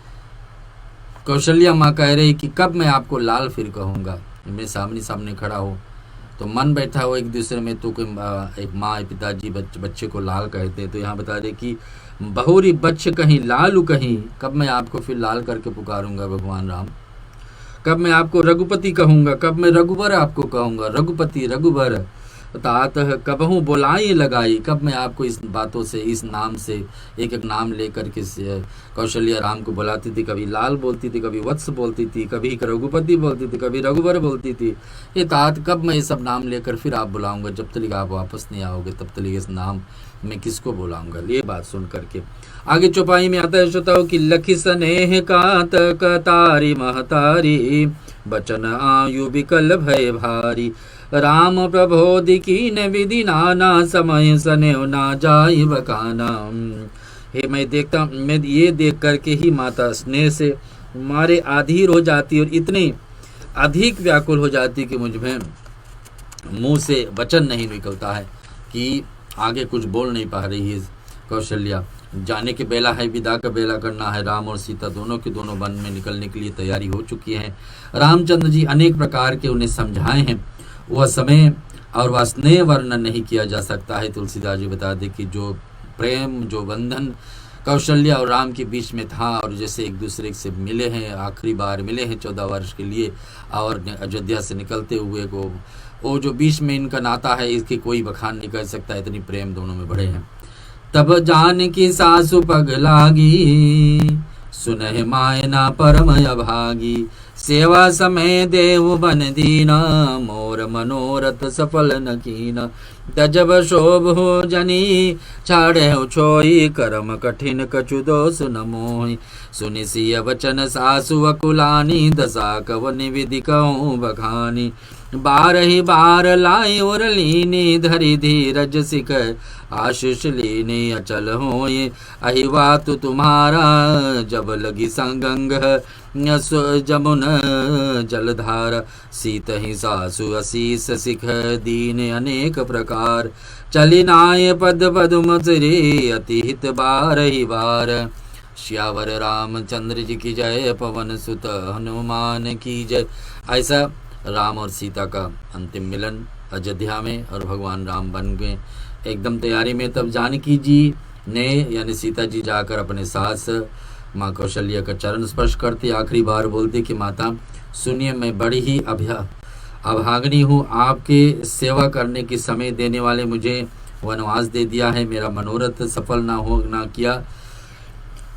कौशल्या माँ कह रही कि कब मैं आपको लाल फिर कहूँगा, मेरे सामने खड़ा हो। तो मन बैठा हो एक दूसरे में, तो कोई एक माँ पिताजी बच्चे को लाल कहते हैं। तो यहाँ बता दे कि बहुरी बच्चे कहीं लालू कहीं, कब मैं आपको फिर लाल करके पुकारूंगा भगवान राम, कब मैं आपको रघुपति कहूँगा, कब मैं रघुबर आपको कहूँगा, रघुपति रघुबर तात कबहू बुलाई लगाई, कब मैं आपको इस बातों से, इस नाम से, एक एक नाम लेकर के कौशल्या राम को बुलाती थी। कभी लाल बोलती थी, कभी वत्स बोलती थी, कभी रघुपति बोलती थी, कभी रघुबर बोलती थी। ये तात कब मैं ये सब नाम लेकर फिर आप बुलाऊंगा, जब तक आप वापस नहीं आओगे तब तक इस नाम मैं किसको बुलाऊंगा। ये बात सुन करके आगे चौपाई में आता है श्रोताओं कि लखी स्नेह कात कतारी महतारी, बचन आयु विकल भय भारी। राम प्रबोधि कीन विधि नाना, समय स्नेह ना जाय बकाना। हे मैं ये देख करके ही माता स्नेह से मारे आधीर हो जाती और इतनी अधिक व्याकुल हो जाती कि मुझ में मुंह से वचन नहीं निकलता है, कि आगे कुछ बोल नहीं पा रही है कौशल्या। जाने के बेला है, विदा का बेला करना है। राम और सीता दोनों के दोनों वन में निकलने के लिए तैयारी हो चुकी है। रामचंद्र जी अनेक प्रकार के उन्हें समझाए हैं, वह समय और वह स्नेह वर्णन नहीं किया जा सकता है। तुलसीदास जी बता दे कि जो प्रेम, जो बंधन कौशल्या और राम के बीच में था, और जैसे एक दूसरे से मिले हैं, आखिरी बार मिले हैं 14 वर्ष के लिए, और अयोध्या से निकलते हुए को वो जो बीच में इनका नाता है, इसकी कोई बखान नहीं कर सकता, इतनी प्रेम दोनों में बढ़े हैं। तब जान की सासु पग लागी, सुनह मायना परम अभागी। सेवा समय देव बन दीना, मोर मनोरथ सफल न कीना। तजब शोभ हो जनी, छाड़े छोई, करम कठिन कछु दोष न मोहि। सुनि सिय वचन सासु अकुलानी, दशा कवन विधि कहूँ बखानी। बारहि बार लाई और लीनी, धरि धीरज सिख आशीष लीनी। अचल होए अहिवात तुम्हारा, जब लगी संगंग जमुन जलधार। सीत ही सासु असीस सिख दीन अनेक प्रकार। चली नाय पद पद मचरे, अति हित बार ही बार। श्यावर रामचंद्र जी की जय, पवन सुत हनुमान की जय। ऐसा राम और सीता का अंतिम मिलन अयोध्या में, और भगवान राम बन गए एकदम तैयारी में। तब जानकी जी ने यानी सीता जी जाकर अपने सास माँ कौशल्या का चरण स्पर्श करती, आखिरी बार बोलती कि माता सुनिए, मैं बड़ी ही अभागिनी हूँ, आपके सेवा करने की समय देने वाले मुझे वनवास दे दिया है, मेरा मनोरथ सफल ना किया।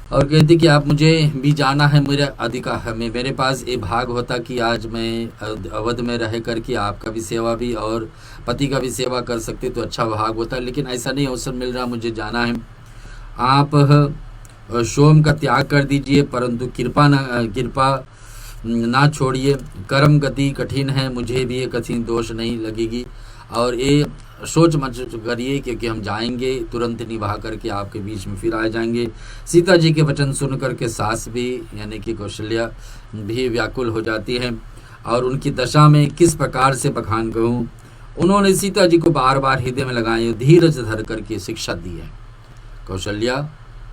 और कहती कि आप मुझे भी जाना है, मेरा अधिकार है, मेरे पास ये भाग होता कि आज मैं अवध में रह कर के आपका भी सेवा भी और पति का भी सेवा कर सकते तो अच्छा भाग होता, लेकिन ऐसा नहीं अवसर मिल रहा, मुझे जाना है। आप सोम का त्याग कर दीजिए, परंतु कृपा ना छोड़िए। कर्म गति कठिन है, मुझे भी ये कठिन दोष नहीं लगेगी, और ये सोच मत करिए क्योंकि हम जाएंगे तुरंत निभा करके आपके बीच में फिर आ जाएंगे। सीता जी के वचन सुन करके सास भी यानी कि कौशल्या भी व्याकुल हो जाती है, और उनकी दशा में किस प्रकार से बखान कहूँ। उन्होंने सीता जी को बार बार हृदय में लगाए धीरज धर करके शिक्षा दी है। कौशल्या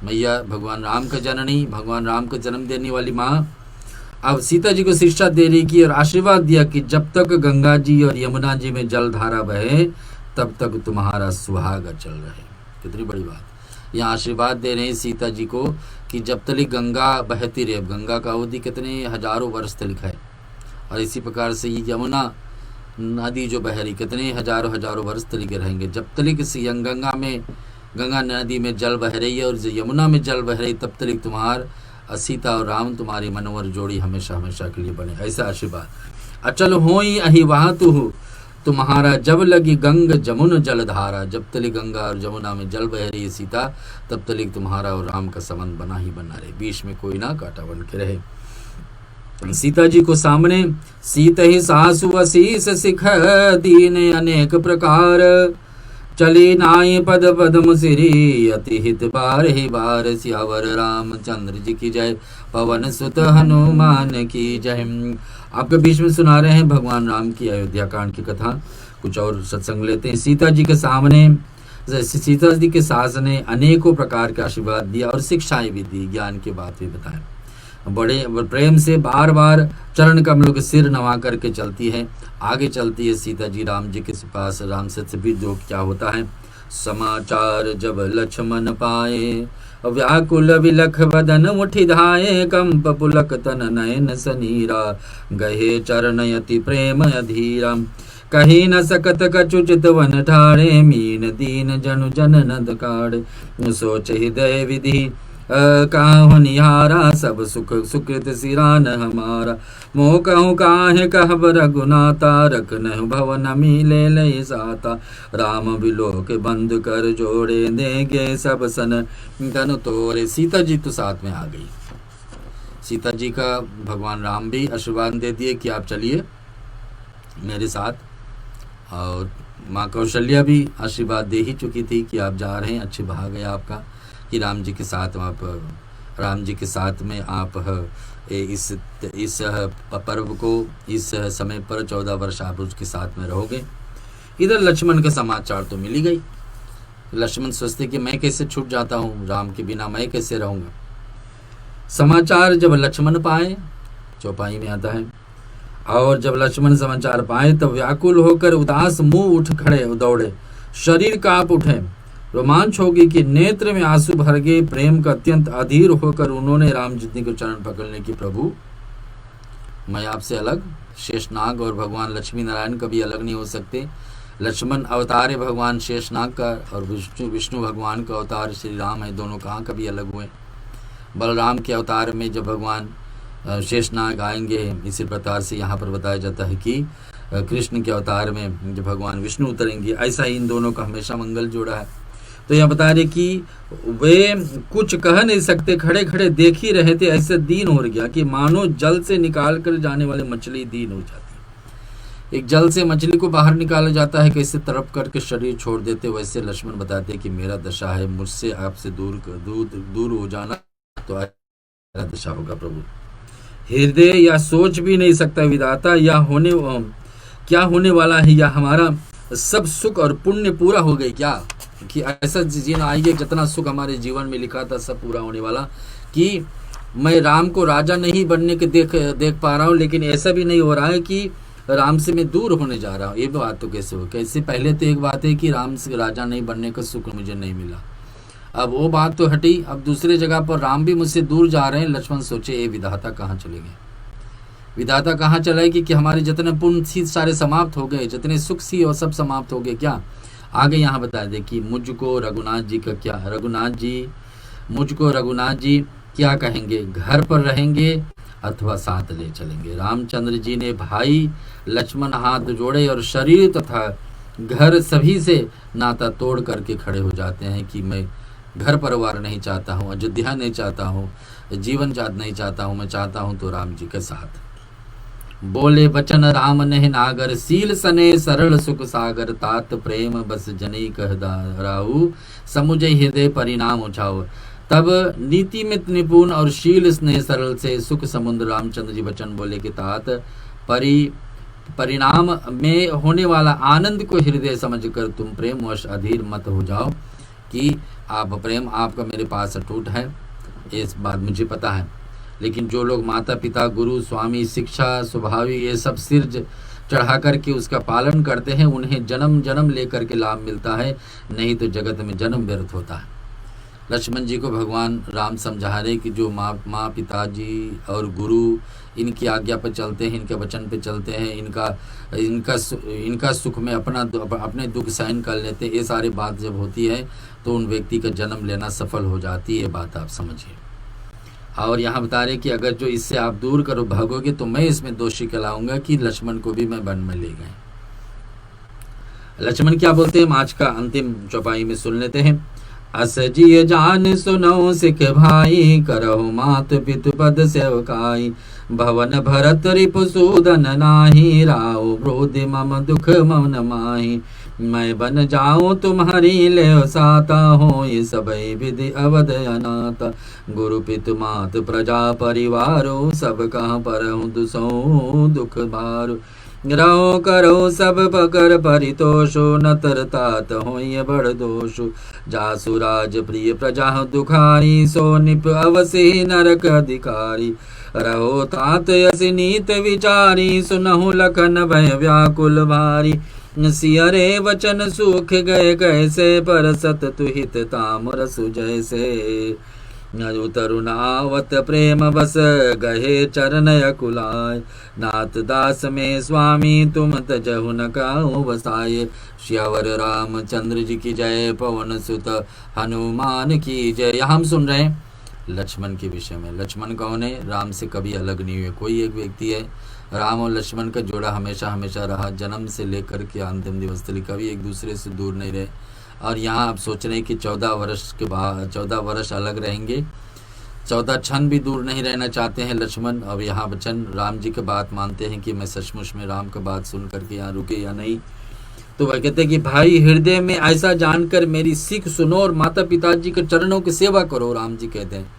मैया भगवान राम का जननी, भगवान राम को जन्म देने वाली माँ अब सीता जी को शिक्षा दे रही की और आशीर्वाद दिया कि जब तक गंगा जी और यमुना जी में जल धारा बहे तब तक तुम्हारा सुहाग अचल रहे। कितनी बड़ी बात, यहाँ आशीर्वाद दे रहे हैं सीता जी को कि जब तक गंगा बहती रहे। गंगा का अवधि कितने हजारों वर्ष तक है, और इसी प्रकार से ये यमुना नदी जो बह रही कितने हजारों वर्ष तक रहेंगे। जब तक गंगा नदी में जल बह रही है और यमुना में जल बह रही, तब तक तुम्हार सीता और राम तुम्हारी मनोवर जोड़ी हमेशा हमेशा के लिए बने, ऐसा आशीर्वाद। अचल होई अहि वहाँ तू तुम्हारा, जब लगी गंग जमुन जलधारा। जब तक गंगा और जमुना में जल बह रही है सीता, तब तक तुम्हारा और राम का संबंध बना ही बना रहे, बीच में कोई ना कांटा बन के रहे। सीता जी को सामने सीत ही सासु असीस सिख दीन अनेक प्रकार, चली नाई पद पद्म सिरी अति हित बार ही बार। सियावर रामचंद्र जी की जय, पवन सुत हनुमान की जय। आपके बीच में सुना रहे हैं भगवान राम की अयोध्या कांड की कथा। कुछ और सत्संग लेते हैं। सीता जी के सामने सीता जी के सास ने अनेकों प्रकार के आशीर्वाद दिया और शिक्षाएं भी दी, ज्ञान की बात भी बताएं। बड़े प्रेम से बार बार चरण कमलों के सिर नवा करके चलती है, आगे चलती है सीता जी राम जी के पास। राम से भी जो क्या होता है, समाचार जब लक्ष्मण पाए, व्याकुल विलख बदन मुठि धाये, कंप पुलक तन नयन सनीरा, गहे चरण यति प्रेम अधीरा। कही न सकत कचुचित वन ठाड़े, मीन दीन जनु जन नद काढ़। सोच हृदय विधि काहु निहारा, सब सुख सुकृत सिरान हमारा। मोह कहूँ काहे कहब रघुनाथा, रखनहु भवन मिले लय साता। राम बिलोक बंद कर जोड़े, देंगे सब सन धन तोरे। सीता जी तो साथ में आ गई। सीता जी का भगवान राम भी आशीर्वाद दे दिए कि आप चलिए मेरे साथ, और माँ कौशल्या भी आशीर्वाद दे ही चुकी थी कि आप जा रहे हैं, अच्छे भाग है आपका कि राम जी के साथ में आप इस पर्व को, इस समय पर 14 वर्ष आप उसके साथ में रहोगे। इधर लक्ष्मण का समाचार तो मिल ही गई। लक्ष्मण सोचते कि मैं कैसे छूट जाता हूँ, राम के बिना मैं कैसे रहूँगा। समाचार जब लक्ष्मण पाए, चौपाई में आता है, और जब लक्ष्मण समाचार पाए तब व्याकुल होकर उदास मुंह उठ खड़े दौड़े, शरीर कांप उठे, रोमांच होगी कि नेत्र में आंसू भर गए। प्रेम का अत्यंत अधीर होकर उन्होंने राम जी को चरण पकड़ने की, प्रभु मैं आपसे अलग, शेषनाग और भगवान लक्ष्मी नारायण कभी अलग नहीं हो सकते। लक्ष्मण अवतार है भगवान शेषनाग का, और विष्णु भगवान का अवतार श्री राम है, दोनों कहाँ कभी अलग हुए। बलराम के अवतार में जब भगवान शेषनाग आएंगे, इसी प्रकार से यहाँ पर बताया जाता है कि कृष्ण के अवतार में जब भगवान विष्णु उतरेंगे, ऐसा ही इन दोनों का हमेशा मंगल जोड़ा है। तो यह बता रहे कि वे कुछ कह नहीं सकते, खड़े खड़े देख ही रहे थे। ऐसे दीन हो गया कि मानो जल से निकाल कर जाने वाले मछली दीन हो जाती। एक जल से मछली को बाहर निकाला जाता है, कैसे तड़प करके शरीर छोड़ देते, वैसे लक्ष्मण बताते कि मेरा दशा है, मुझसे आपसे दूर हो जाना तो मेरा दशा होगा। प्रभु हृदय या सोच भी नहीं सकता विधाता, या क्या होने वाला है, या हमारा सब सुख और पुण्य पूरा हो गए क्या, कि ऐसा जीवन आएगा जितना सुख हमारे जीवन में लिखा था सब पूरा होने वाला, कि मैं राम को राजा नहीं बनने के देख पा रहा हूँ, लेकिन ऐसा भी नहीं हो रहा है कि राम से मैं दूर होने जा रहा हूँ। ये बात तो कैसे हो, कैसे पहले तो एक बात है कि राम से राजा नहीं बनने का सुख मुझे नहीं मिला, अब वो बात तो हटी, अब दूसरे जगह पर राम भी मुझसे दूर जा रहे हैं। लक्ष्मण सोचे ये विधाता कहाँ चले गए, विधाता कहाँ चलाएगी कि हमारे जितने पुण्य थी सारे समाप्त हो गए, जितने सुख थी वो सब समाप्त हो गए क्या। आगे यहाँ बता दे कि मुझको रघुनाथ जी का क्या, मुझको रघुनाथ जी क्या कहेंगे, घर पर रहेंगे अथवा साथ ले चलेंगे। रामचंद्र जी ने भाई लक्ष्मण हाथ जोड़े और शरीर तथा घर सभी से नाता तोड़ करके खड़े हो जाते हैं कि मैं घर परिवार नहीं चाहता हूँ, अयोध्या नहीं चाहता हूँ, जीवन जात नहीं चाहता हूँ, मैं चाहता हूँ तो राम जी के साथ। बोले बचन राम नेह नागर, सील सने सरल सुख सागर, तात प्रेम बस जनी कह राहु, समुझ हृदय परिणाम उछाओ। तब नीति में निपुण और शील स्नेह सरल से सुख समुद्र रामचंद्र जी वचन बोले कि तात परिणाम में होने वाला आनंद को हृदय समझकर तुम प्रेमवश अधीर मत हो जाओ, कि आप प्रेम आपका मेरे पास अटूट है, इस बात मुझे पता है। लेकिन जो लोग माता पिता गुरु स्वामी शिक्षा स्वभावी ये सब सिर चढ़ा करके उसका पालन करते हैं, उन्हें जन्म जन्म लेकर के लाभ मिलता है, नहीं तो जगत में जन्म व्यर्थ होता है। लक्ष्मण जी को भगवान राम समझा रहे कि जो माँ पिताजी और गुरु इनकी आज्ञा पर चलते हैं, इनके वचन पे चलते हैं, इनका सुख में अपने दुख सहन कर लेते हैं, ये सारी बात जब होती है तो उन व्यक्ति का जन्म लेना सफल हो जाती है, बात आप समझिए। और यहाँ बता रहे कि अगर जो इससे आप दूर करो भागोगे तो मैं इसमें दोषी कहलाऊंगा कि लक्ष्मण को भी मैं वन में ले गए। लक्ष्मण क्या बोलते हैं, आज का अंतिम चौपाई में सुन लेते हैं। अस जिय जान सुनो सिख भाई, करहु मात पितु पद सेवकाई, भवन भरत रिपु सूदन नाही, राव ब्रोधि मम दुख मन माही, मैं बन जाऊं तुम्हारी ले साता हो, ये सबई विधि अवध अनाता, गुरु पितु मात प्रजा परिवारो, सब कहाँ पर दुसो दुख भारो, रहो करो सब पकर परितोषो, न तरतात होय बड़ दोषो, जासु राज प्रिय प्रजा दुखारी, सो निप अवसि नरक अधिकारी, रहो तात यसि नीत विचारी, सुनहु लखन भय व्याकुल भारी, सियरे वचन सुख गए कैसे, परसत तुहित ताम्र सुजैसे, तरुण आवत प्रेम बस गहे चरण अकुलाय, नाथ दास में स्वामी तुम तजहु न काहु बसाए, श्यावर रामचंद्र जी की जय, पवन सुत हनुमान की जय। यहाँ हम सुन रहे हैं लक्ष्मण के विषय में। लक्ष्मण कौन है, राम से कभी अलग नहीं हुए, कोई एक व्यक्ति है। राम और लक्ष्मण का जोड़ा हमेशा हमेशा रहा, जन्म से लेकर के अंतिम दिवस तक कभी एक दूसरे से दूर नहीं रहे। और यहाँ आप सोच रहे हैं कि 14 वर्ष के बाद 14 वर्ष अलग रहेंगे, 14 क्षण भी दूर नहीं रहना चाहते हैं लक्ष्मण। अब यहाँ बचन राम जी की बात मानते हैं कि मैं सचमुच में राम की बात सुन करके यहाँ रुके या नहीं। तो वह कहते हैं कि भाई हृदय में ऐसा जानकर मेरी सीख सुनो और माता पिताजी के चरणों की सेवा करो। राम जी कहते हैं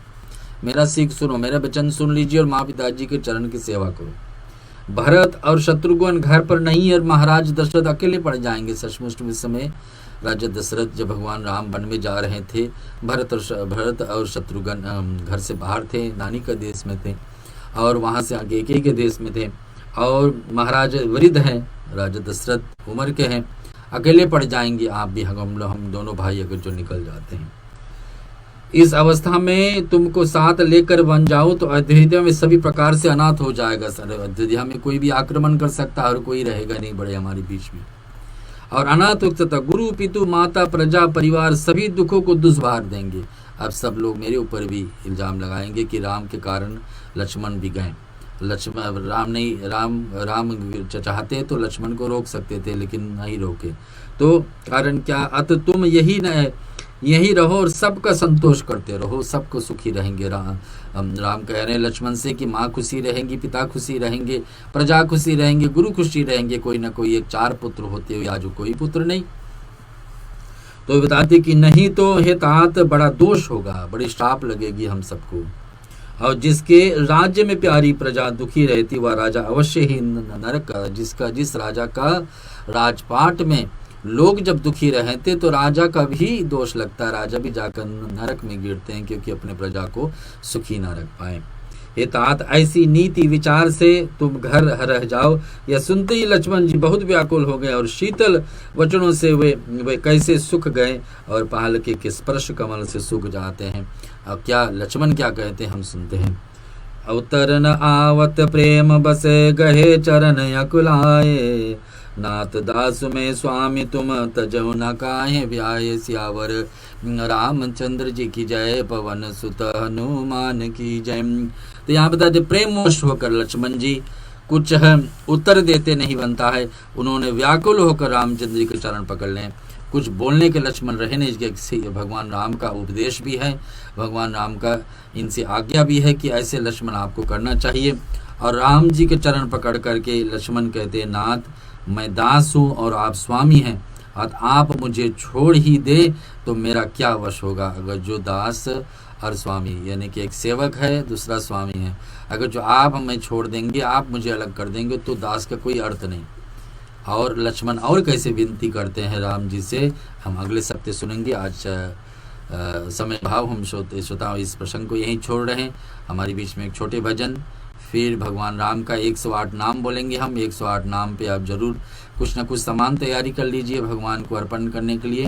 मेरा सीख सुनो, मेरा वचन सुन लीजिए और माँ पिताजी के चरण की सेवा करो। भरत और शत्रुघ्न घर पर नहीं और महाराज दशरथ अकेले पड़ जाएंगे। सचमुच में समय राजा दशरथ जब भगवान राम वन में जा रहे थे, भरत और शत्रुघ्न घर से बाहर थे, नानी के देश में थे और वहाँ से आगे एक के देश में थे। और महाराज वृद्ध हैं, राजा दशरथ उम्र के हैं, अकेले पड़ जाएंगे। आप भी हम दोनों भाई अगर जो निकल जाते हैं, इस अवस्था में तुमको साथ लेकर बन जाओ तो अयोध्या में सभी प्रकार से अनाथ हो जाएगा। सर अयोध्या में कोई भी आक्रमण कर सकता है और कोई रहेगा नहीं बड़े हमारे बीच में। और अनाथ तथा गुरु पितु माता प्रजा परिवार सभी दुखों को दुष्भार देंगे। अब सब लोग मेरे ऊपर भी इल्जाम लगाएंगे कि राम के कारण लक्ष्मण भी गए। लक्ष्मण राम चाहते तो लक्ष्मण को रोक सकते थे लेकिन नहीं रोके। तो कारण क्या, अत तुम यही रहो और सबका संतोष करते रहो, सबको सुखी रहेंगे। राम कह रहे हैं लक्ष्मण से कि माँ खुशी रहेंगी, पिता खुशी रहेंगे, प्रजा खुशी रहेंगे, गुरु खुशी रहेंगे। कोई ना कोई एक 4 पुत्र होते हुए आज कोई पुत्र नहीं। तो बताते कि नहीं तो हे तात बड़ा दोष होगा, बड़ी श्राप लगेगी हम सबको। और जिसके राज्य में प्यारी प्रजा दुखी रहती वह राजा अवश्य ही नरक, जिस राजा का राजपाट में लोग जब दुखी रहते तो राजा का भी दोष लगता है, राजा भी जाकर नरक में गिरते हैं क्योंकि अपने प्रजा को सुखी न रख पाए। हे तात ऐसी नीति विचार से तुम घर रह जाओ। यह सुनते ही लक्ष्मण जी बहुत व्याकुल हो गए और शीतल वचनों से वे कैसे सुख गए और पालके के स्पर्श कमल से सूख जाते हैं। अब क्या लक्ष्मण क्या कहते हैं हम सुनते हैं। अवतरण आवत प्रेम बसे गहे चरण अकुलाए, नाथ दास में स्वामी तुम तजहु न काहे ब्याय सियावर रामचंद्र जी की जय, पवन सुत हनुमान की जय। तो यहाँ बताते प्रेमवश होकर लक्ष्मण जी कुछ उत्तर देते नहीं बनता है, उन्होंने व्याकुल होकर रामचंद्र जी के चरण पकड़ लें। कुछ बोलने के लक्ष्मण रहे नहीं, इसके भगवान राम का उपदेश भी है, भगवान राम का इनसे आज्ञा भी है कि ऐसे लक्ष्मण आपको करना चाहिए। और राम जी के चरण पकड़ करके लक्ष्मण कहते हैं, नाथ मैं दास हूँ और आप स्वामी हैं, और आप मुझे छोड़ ही दे तो मेरा क्या वश होगा। अगर जो दास और स्वामी यानी कि एक सेवक है, दूसरा स्वामी है, अगर जो आप हमें छोड़ देंगे, आप मुझे अलग कर देंगे तो दास का कोई अर्थ नहीं। और लक्ष्मण और कैसे विनती करते हैं राम जी से, हम अगले सप्ताह सुनेंगे। आज समय भाव हम श्रोता इस प्रसंग को यहीं छोड़ रहे हैं। हमारे बीच में एक छोटे भजन, फिर भगवान राम का 108 नाम बोलेंगे हम। 108 नाम पे आप जरूर कुछ न कुछ सामान तैयारी कर लीजिए भगवान को अर्पण करने के लिए।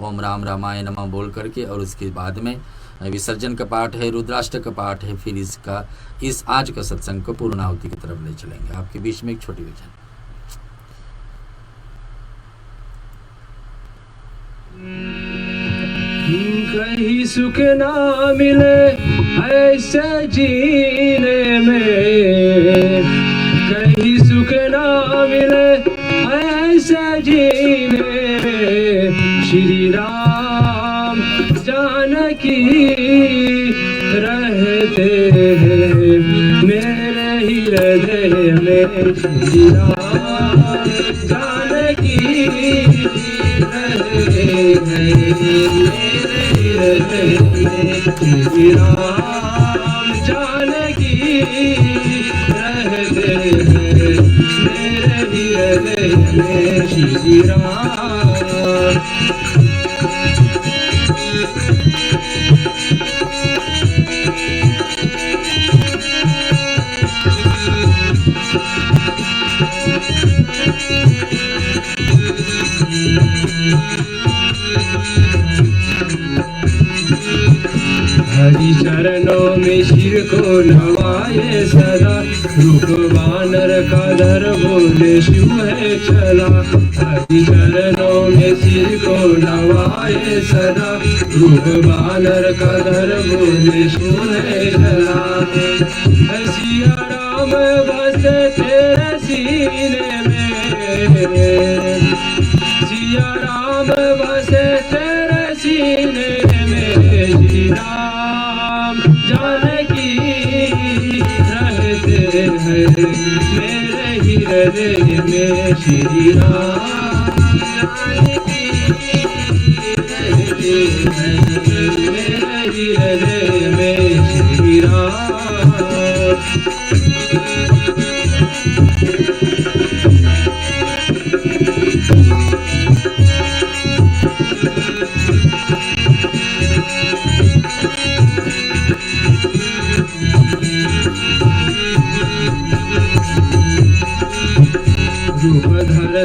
ओम राम रामाय नमः बोल करके, और उसके बाद में विसर्जन का पाठ है, रुद्राष्टक का पाठ है, फिर इस आज का सत्संग को पूर्णाहुति की तरफ ले चलेंगे। आपके बीच में एक छोटी भजन। कहीं सुख ना मिले ऐसे जीने में, कहीं सुख ना मिले ऐसे जीने में, श्री राम जानकी रहते हैं मेरे हृदय में, श्री राम जानकी रहते हैं श्री राम जानकी रहते हैं मेरे हृदय में, श्री राम। हरि चरणों में सिर को नवाए सदा, रूप वानर का धर बोले शिव है चला। हरि चरणों में सिर को नवाए सदा, रूप वानर का धर बोले शिव है चला। सिया राम बसे तेरे सीने में, सिया राम बसे तेरे सीने में, श्री राम जानकी रहते हैं मेरे हृदय में, श्री राम जानकी रहते हैं मेरे हृदय में, श्री राम।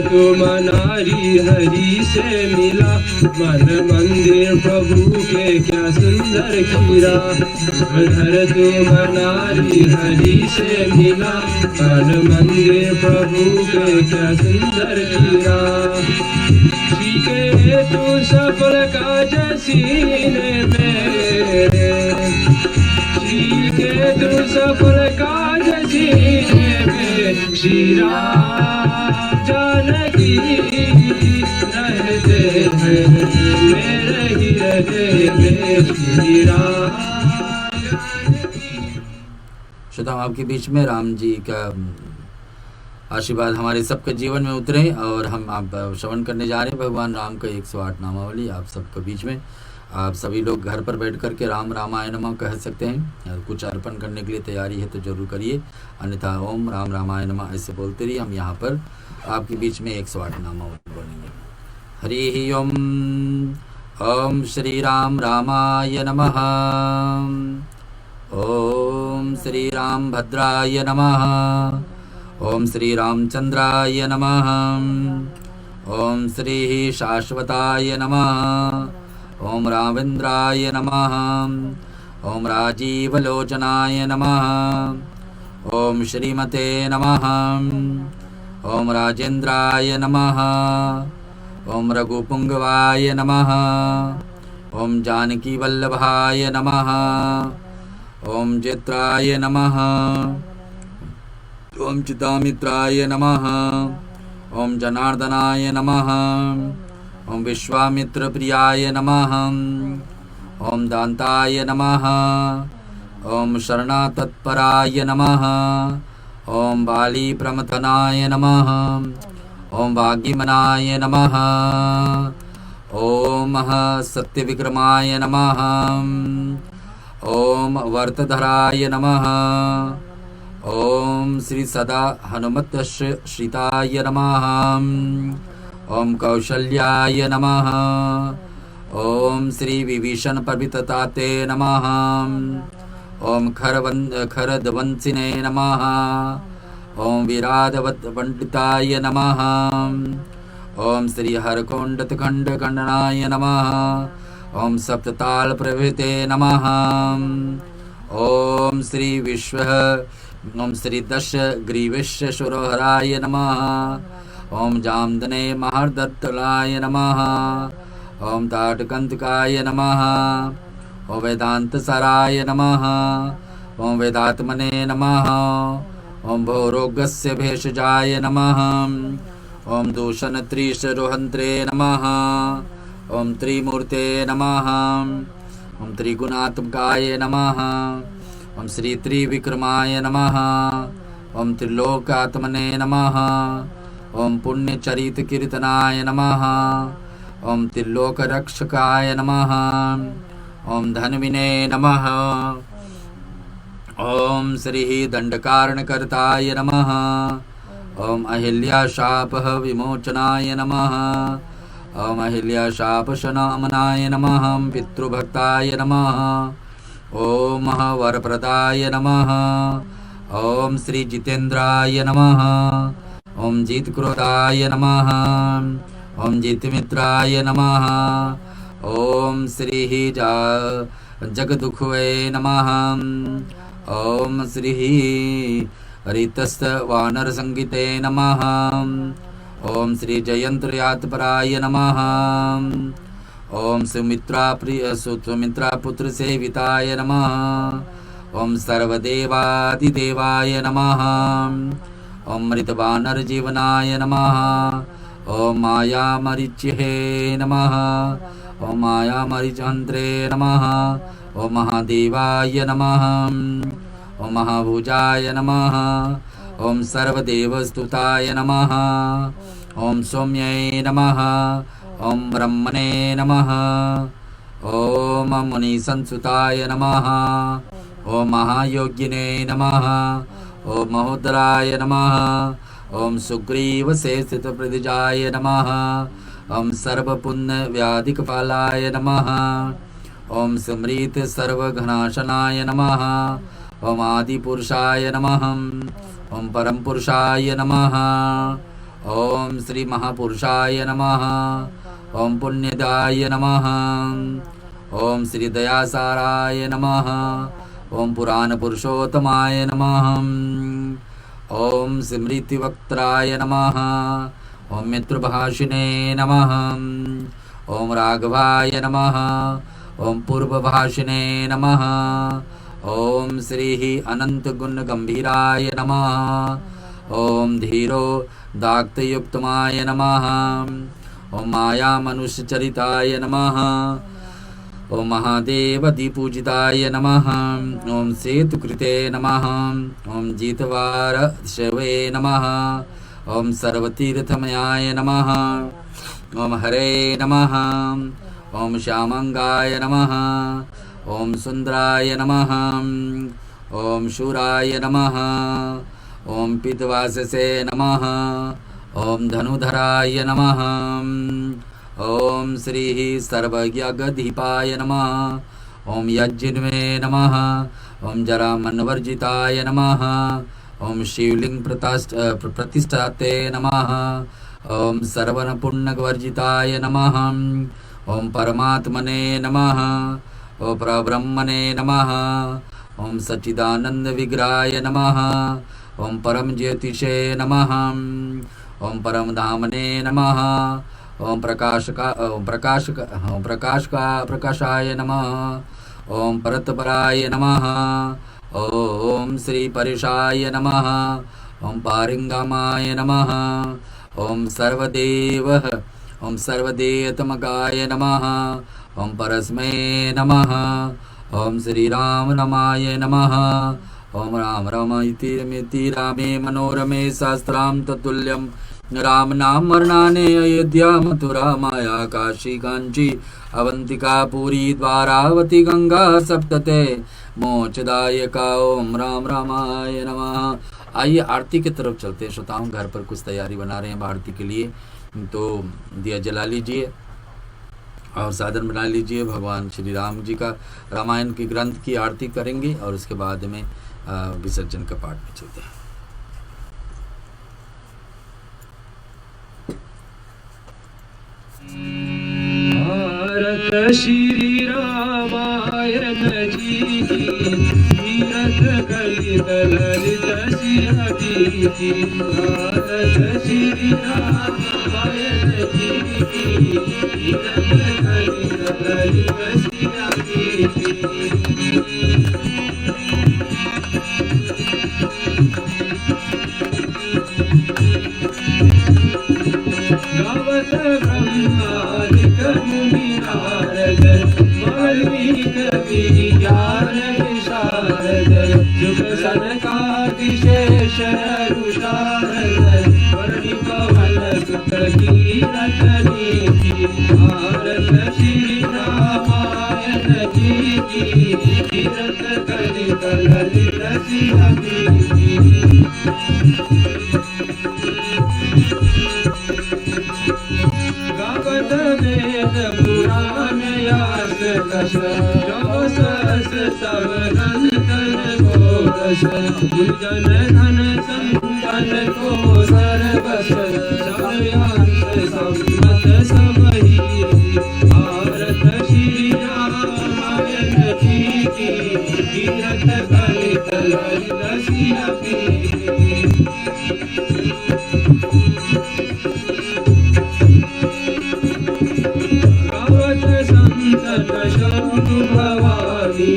तुम नारी हरि से मिला, मन मंदिर प्रभु के क्या सुंदर खीरा। धर तुम नारी हरि से मिला, मन मंदिर प्रभु के क्या सुंदर खीरा। सीखे तू सफल काज सीने में, सीखे तू सफल काज सीने में, श्री राम जानकी रहते हैं मेरे हृदय में, श्री राम। श्रोताओं, आपके बीच में राम जी का आशीर्वाद हमारे सबके जीवन में उतरे, और हम आप श्रवण करने जा रहे हैं भगवान राम का 108 नामावली। आप सबके बीच में आप सभी लोग घर पर बैठ करके राम रामाय नमः कह सकते हैं। कुछ अर्पण करने के लिए तैयारी है तो जरूर करिए, अन्यथा ओम राम रामाय नमः ऐसे बोलते रहिए। हम यहाँ पर आपके बीच में 108 नामावली बोलेंगे। हरि ओम। ओम श्री राम रामाय नमः। ओम श्री राम भद्राय नमः। ओम श्री रामचंद्राय नमः। ओम श्री शाश्वताय नमः। ओम रामेन्द्राय नमः। ओम राजीवलोचनाय नमः। ओम श्रीमते नमः। ओम राजेंद्राय नमः। ओम रघुपुंगवाय नमः। ओम जानकी वल्लभाय नमः। ओम चित्राय नमः। ओम चितामित्राय नमः। ओम जनार्दनाय नमः। ओम विश्वामित्र प्रियाय नमः। ओम दान्ताय नमः। ओम शरणातत्पराय नमः। ओम बाली प्रमथनाय नमः। ओम भाग्यमनाय नमः। ओम सत्यविक्रमाय नमः। ओम वर्तधराय नमः। ओम श्री सदा हनुमत श्रिताय नमः। ओम कौशल्याय नमः। ओम श्री विभीषण प्रभितताते नमः। ओम खरदवंसिने नमः। ओम विराधवत पंडिताय नमः। ओम श्री हरकोंडतखंड खंडनाय नमः। ओम सप्तताल प्रभृते नमः। ओम श्री विश्व ओम श्री दश ग्रीवेश सुरहराय नमः। ओम जामदने महर्दत्तलाय नमः। ओम ताटकंतकाय नमः। ओम वेदांत सराय नमः। ओम वेदात्मने नमः। ओम भोरोगस्य भेषजाय नमः। ओम दूषण त्रिशरोहंत्रे नमः। ओम त्रिमूर्ते नमः। ओम त्रिगुणात्मकाय नमः। ओम श्री त्रिविक्रमाय नमः। ओम त्रिलोकात्मने नमः। ओम पुण्यचरित कीर्तनाय नमः। ओम त्रिलोकरक्षकाय नमः। ओम धन्विने नमः। ओम श्री दंडकारणकर्ताय नमः। ओम अहिल्याशापः विमोचनाय नमः। ओम अहिल्याशापशनामनाय नमः। पितृभक्ताय नमः। ओम वरप्रदाय नमः। ओम श्री जितेन्द्राय नमः। ओम जितक्रोधाय नमः। ओम जितमित्राय नमः। ओम श्री जगदुखवे नमः। ओम श्री रितस्त वानर संगीते नमः। ओम श्री जयंत्रयातपराय नमः। ओम सुमित्रा पुत्र सेविताय नमः। ओम सर्वदेवादिदेवाय नमः। ओम मृतवानर जीवनाय नमः। ओम माया मरीच्ये नमः। ओम माया मरीचंत्रे नमः। ओम महादेवाय नमः। ओम महाभुजाय नमः। ओम सर्वदेवस्तुताय नमः। ओम सौम्यै नमः। ओम ब्रह्मणे नमः। ओम मुनिसंसुताय नमः। ओम महायोगिने नमः। ओम महोदराय नमः। ओम सुग्रीवशेषितप्रतिजाय नमः। ओम सर्वपुण्यव्याधिकपालाय नमः। ओम स्मृत सर्वघनाशनाय नमः। ओम आदिपुरुषाय नमः। ओम परमपुरुषाय नमः। ओम श्री महापुरुषाय नमः। ओम पुण्यदाय नमः। ओम श्री दयासाराय नमः। ओम पुराण पुरुषोत्तमाय नमः। ओम स्मृतिवक्त्राय नमः। ओम मित्रभाषिणे नमः। ओम राघवाय नमः। ओम पूर्वभाषिणे नमः। ओम श्री अनंत गुण गंभीराय नमः। ओम धीरो दाक्तयुक्तमाय नमः। ओम माया मनुष्यचरिताय नमः। ओम महादेवदिपूजिताय नमः। ओम सेतुकृते नमः। ओम जितवार शवे नमः। ओम सर्वतीर्थमयाय नमः। ओम हरे नमः। ओम श्यामंगाय नमः। ओम सुंदराय नमः। ओम शूराय नमः। ओम पितवाससे नमः। ओम धनुधराय नमः। ओम श्री सर्वज्ञगदीपाय नमः। ओम यज्जिन्वे नमः। ओम जरामन्वर्जिताय नमः। ओम शिवलिंग प्रतिष्ठाते नमः। ओम सर्वनपुण्यवर्जिताय नमः। ओम परमात्मने नमः। ओम परब्रह्मणे नमः। ओम सच्चिदानंद विग्रहाय नमः। ओम परम ज्योतिषे नमः। ओम परम धामने नमः। ओम प्रकाशाय नमः। ओम परतपराय नमः। ओम श्री परिषाय नमः। ओम पारिंगमाय नमः। ओम सर्वदेवतमकाय नमः। ओम परस्मै नमः। ओम श्री राम नमाय नमः। ओम राम रमैति रमेति रामे मनोरमे शास्त्रां ततुल्यं राम नाम मरणाने अयोध्या मथुरा माया काशी कांची अवंतिका पुरी द्वारावती गंगा सप्तते मोक्षदायका। ओम राम रामाय नमः। आइए आरती की तरफ चलते हैं श्रोताओं। घर पर कुछ तैयारी बना रहे हैं आरती के लिए, तो दिया जला लीजिए और साधन बना लीजिए। भगवान श्री राम जी का रामायण के ग्रंथ की आरती करेंगे और उसके बाद में विसर्जन का पाठ में चलते हैं। भारत श्री रामायण जी की तीरथ कलित ललित सिया की। भारत श्री रामायण जी की तीरथ कलित ललित सिया की। गावत ब्रह्मादिक मुनि नारद वाल्मीकि कवि ज्ञान विशारद। जुग सनकादिशेष ऋषारद वर्णि पवन सुत कीरत नीति। भारत श्री रामायण जी की तीरथ कलित ललित सिया की। गावत वेद पुराण यास कश जोसस सब धन धन गोरस। गुंजन धन संतन को सर्वस सर्यांश सम्मत सबही। भारत श्री रामायण जी की तीरथ कलित ललित सिया की। शंभु भवानी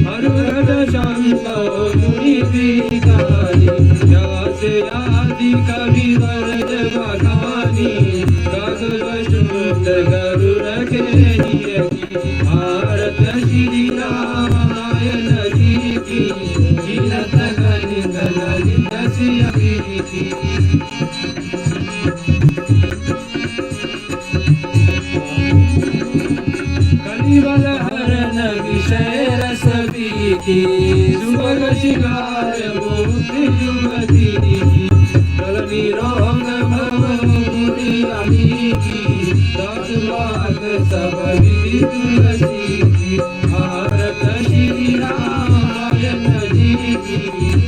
हरहर शंभो मुनि विदानी। व्यास आदि कवि वरद बखानी गगन शुद्ध गरुड़ खेलिय। भारत श्री रामायण जी की तीरथ कलित ललित सिया की। कलिबल हरण विषय रस की सुभग शिकार मुक्ति युवती की। कलनी रोग भव मुनि अमी की दस बात सब विधि तुलसी की। भारत श्री रामायण जी की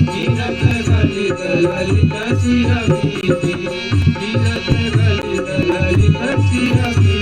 तीरथ कलित ललित सिया की। तीरथ कलित ललित सिया की।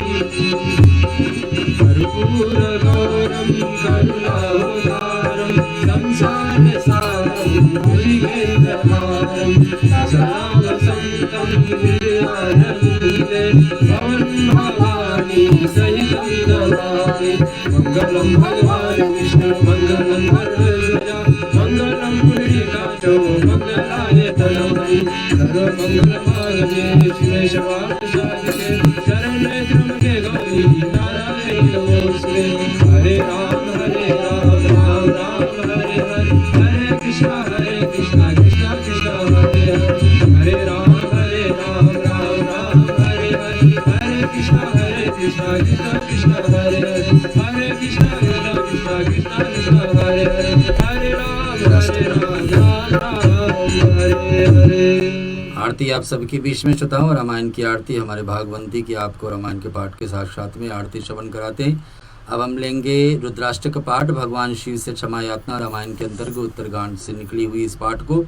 कर्पूरगौरं करुणावतारं संसार सारं भुजगेन्द्रहारं सदा वसन्तं हृदयानन्दे भवन् भवानी सहितं नमामि। मङ्गलं भगवान् विष्णु मङ्गलं वरदध्वजा मङ्गलं पुण्डरीकाक्षो मङ्गलाय तनोहरि। सर्वमङ्गलमाङ्गल्ये शिवे सर्वार्थसाधिके शरण्ये त्र्यम्बके गौरी नारायणी नमोस्तुते। हरे राम राम राम हरे हरे हरे कृष्णा कृष्णा कृष्णा हरे हरे। हरे राम राम राम हरे हरे हरे कृष्णा कृष्णा कृष्णा हरे हरे। हरे कृष्णा कृष्णा कृष्णा हरे हरे। हरे राम राम हरे हरे। आरती आप सबके बीच में श्रोताओं। रामायण की आरती हमारे भागवंती की आपको रामायण के पाठ के साथ साथ में आरती श्रवण कराते हैं। अब हम लेंगे रुद्राष्टक पाठ। भगवान शिव से क्षमा यातना रामायण के अंतर्गत उत्तरकांड से निकली हुई इस पाठ को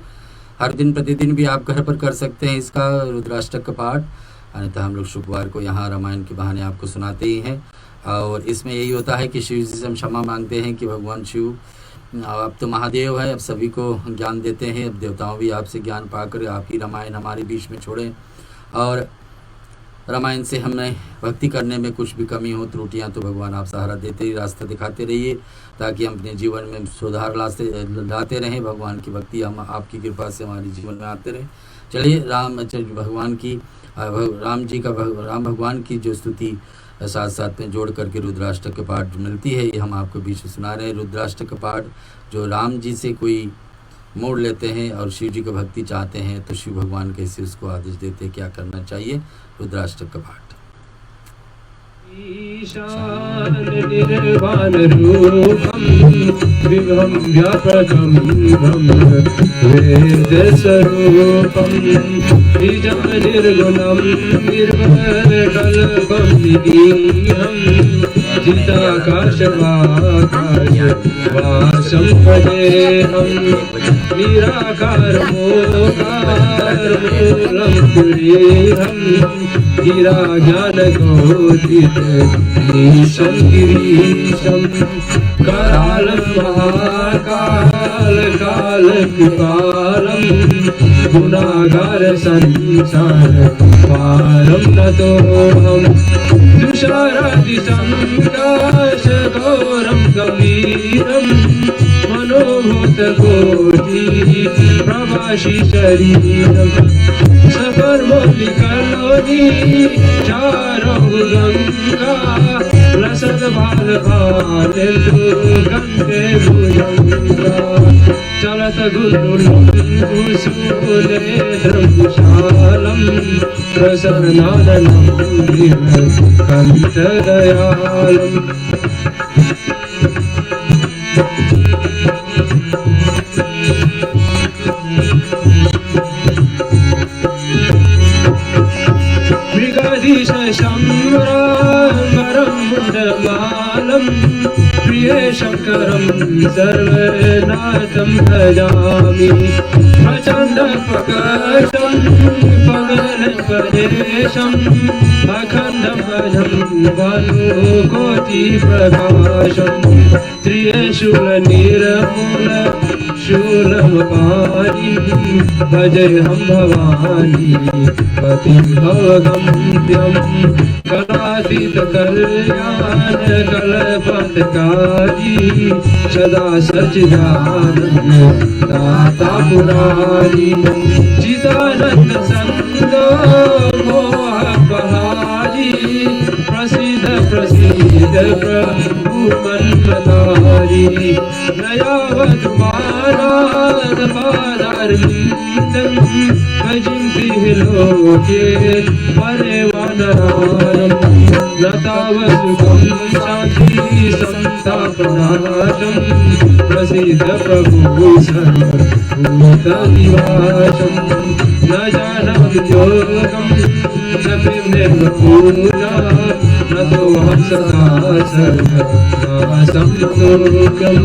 हर दिन प्रतिदिन भी आप घर पर कर सकते हैं इसका रुद्राष्टक का पाठ। अन्यथा हम लोग शुक्रवार को यहाँ रामायण के बहाने आपको सुनाते ही हैं। और इसमें यही होता है कि शिव जी से हम क्षमा मांगते हैं कि भगवान शिव आप तो महादेव है, अब सभी को ज्ञान देते हैं। अब देवताओं भी आपसे ज्ञान पाकर आप ही रामायण हमारे बीच में छोड़ें, और रामायण से हमें भक्ति करने में कुछ भी कमी हो, त्रुटियां, तो भगवान आप सहारा देते ही रास्ता दिखाते रहिए, ताकि हम अपने जीवन में सुधार लाते रहें। भगवान की भक्ति हम आपकी कृपा से हमारे जीवन में आते रहें। चलिए राम भगवान की जो स्तुति साथ साथ में जोड़ करके रुद्राष्टक के पाठ मिलती है, ये हम आपको बीच में सुना रहे हैं। रुद्राष्टक का पाठ जो राम जी से कोई मोड़ लेते हैं और शिव जी को भक्ति चाहते हैं, तो शिव भगवान कैसे उसको आदेश देते हैं, क्या करना चाहिए। रुद्राष्टक का पाठ। ईशान निर्वाण रूपम विभम व्यापकम ब्रह्म वेद स्वरूपम निजं निर्गुणं निर्मलकल्पं निरीहं चिदाकाशवाकाशवासं भजेऽहं निराकारमोकारमूलं तुरीहं गिराज्ञानकोटितमीशं गिरीशं करालं महाकालकालकृपालं गुणागारसंसारपारं नतोऽहं तुषारादिसङ्काशगौरं गम्भीरं मनोभूतकोटिप्रवासी शरीरं सकर्मलिकलोनी चारुगङ्गा लसद्भालभालेन्दुगन्धे भुजङ्गा चलत गुरुलम्बुसूलेत्रं विशालं प्रसन्नाननं कण्ठदयालम् शम्बरं मुण्डमालं प्रिय शङ्करं सर्वनाथं भजामि प्रचण्डप्रकटं पवनपरेशम् अखण्डं भजं भानुकोटिप्रकाशं त्रिशूलनिर्मूल शूलमपाणिं भजेऽहं भवानी पतिं भवगम्यं कलातीतकल्याणकल्पतकारी सदा सच्चिदानन्द दाता पुरारी चिदानन्दसङ्गो मोहपहारी प्रसीद प्रसीद प्रभु मन्मतारी नयावद्मानादपादारविन्दं भजिन्ति लोके परिवानरानं न तावत्सुखं शान्ति संतापनाशं प्रसीद प्रभु सर्वभूतनिवासं न जानामि योगं न निर्मपूजा न तोऽहं सदा सर्वनाशं लोकं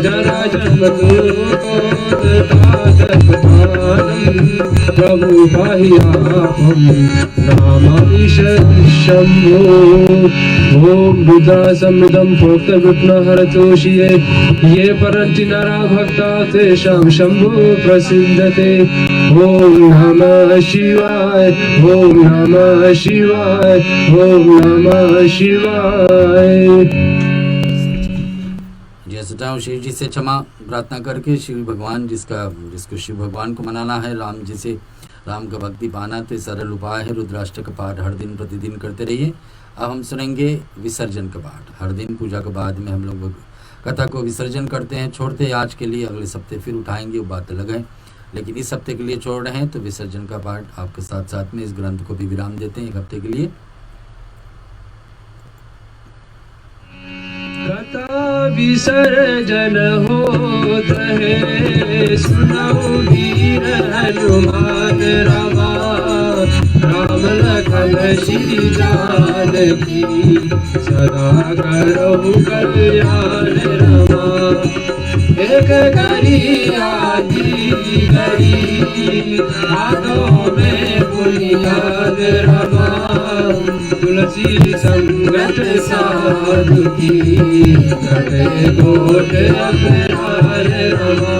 जराजन्मदुःखोदतातत्पानं प्रभु पाहियापं नामामि शम्भो ॐ रुद्रासम्मिदं प्रोक्तविघ्नहरतोषिये ये परन्ति नरा भक्ता तेषां शम्भो प्रसिद्धते ॐ नमः शिवाय ॐ नमः शिवाय ॐ नमः शिवाय। जय सताऊं शिव जी से क्षमा प्रार्थना करके शिव भगवान जिसको शिव भगवान को मनाना है, राम जी से राम का भक्ति पाना, तो सरल उपाय है रुद्राष्टक का पाठ हर दिन प्रतिदिन करते रहिए। अब हम सुनेंगे विसर्जन का पाठ। हर दिन पूजा के बाद में हम लोग कथा को विसर्जन करते हैं, छोड़ते हैं आज के लिए, अगले हफ्ते फिर उठाएंगे, वो बात अलग है, लेकिन इस हफ्ते के लिए छोड़ रहे हैं। तो विसर्जन का पाठ आपके साथ साथ में इस ग्रंथ को भी विराम देते हैं एक हफ्ते के लिए। कथा विसर्जन होत है सुनो वीर हनुमान रामा राम लखन श्री जानकी सदा करहु कल्याण रमा एक गलिया की गली हाथों में बुनियाद रमा तुलसी संगत साधु की घटे गोट अपरार रमा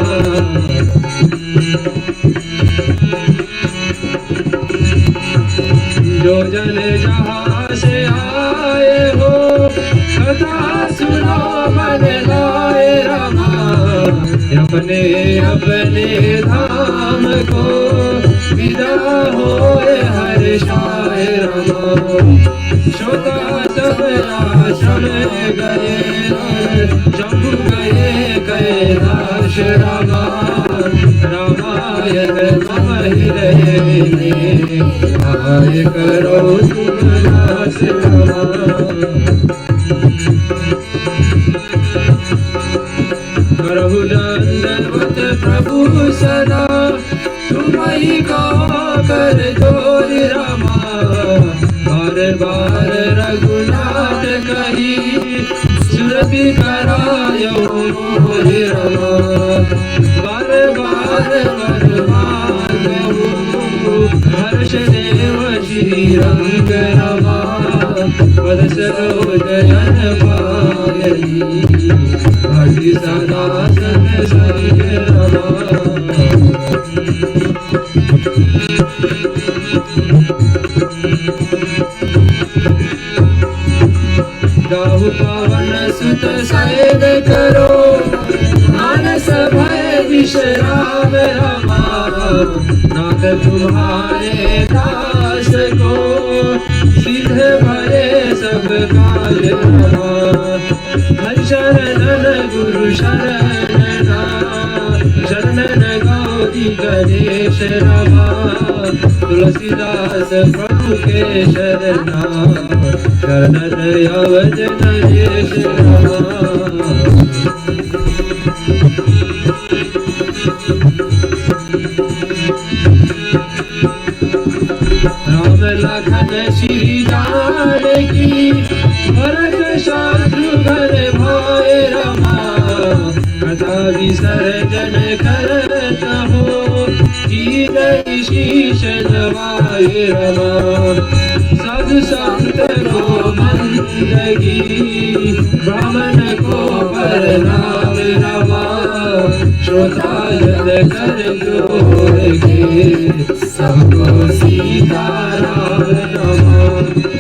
जो जन जहाँ से आए हो कथा सुनो मन लाए रमा अपने अपने धाम को विदा होए हर शाय रमा श्रोता सब आश्रम गए शंभु गए कैलाश रमा रामायण मम हृदय में आय करो तुम दास रमा करहु दंडवत प्रभु सदा तुम ही को कर जोर रमा बार बार रघुनाथ कही सुरभि करायो मोर रमा बार बार वरमान हर्ष देव श्री रंग रमा पद सरोजन पायली हरि सदा सत संग रमा गाहु पवन सुत सैद करो मानस भय विश्राम रमा नाथ तुम्हारे दास को सिद्ध भरे सब काज रमा हर शरणन गुरु शरणना शरणन गौरी गणेश रमा तुलसीदास प्रभु के शरणा शरणन अवध नरेश रमा राम लखन श्री जानकी भरत शत्रुघ्न भाई रमा कथा विसर्जन करत हो की शीश नवाए रमा साधु संत को बंदगी ब्राह्मण को प्रणाम रमा श्रोता जन कर जोर के सबको सीताराम रमा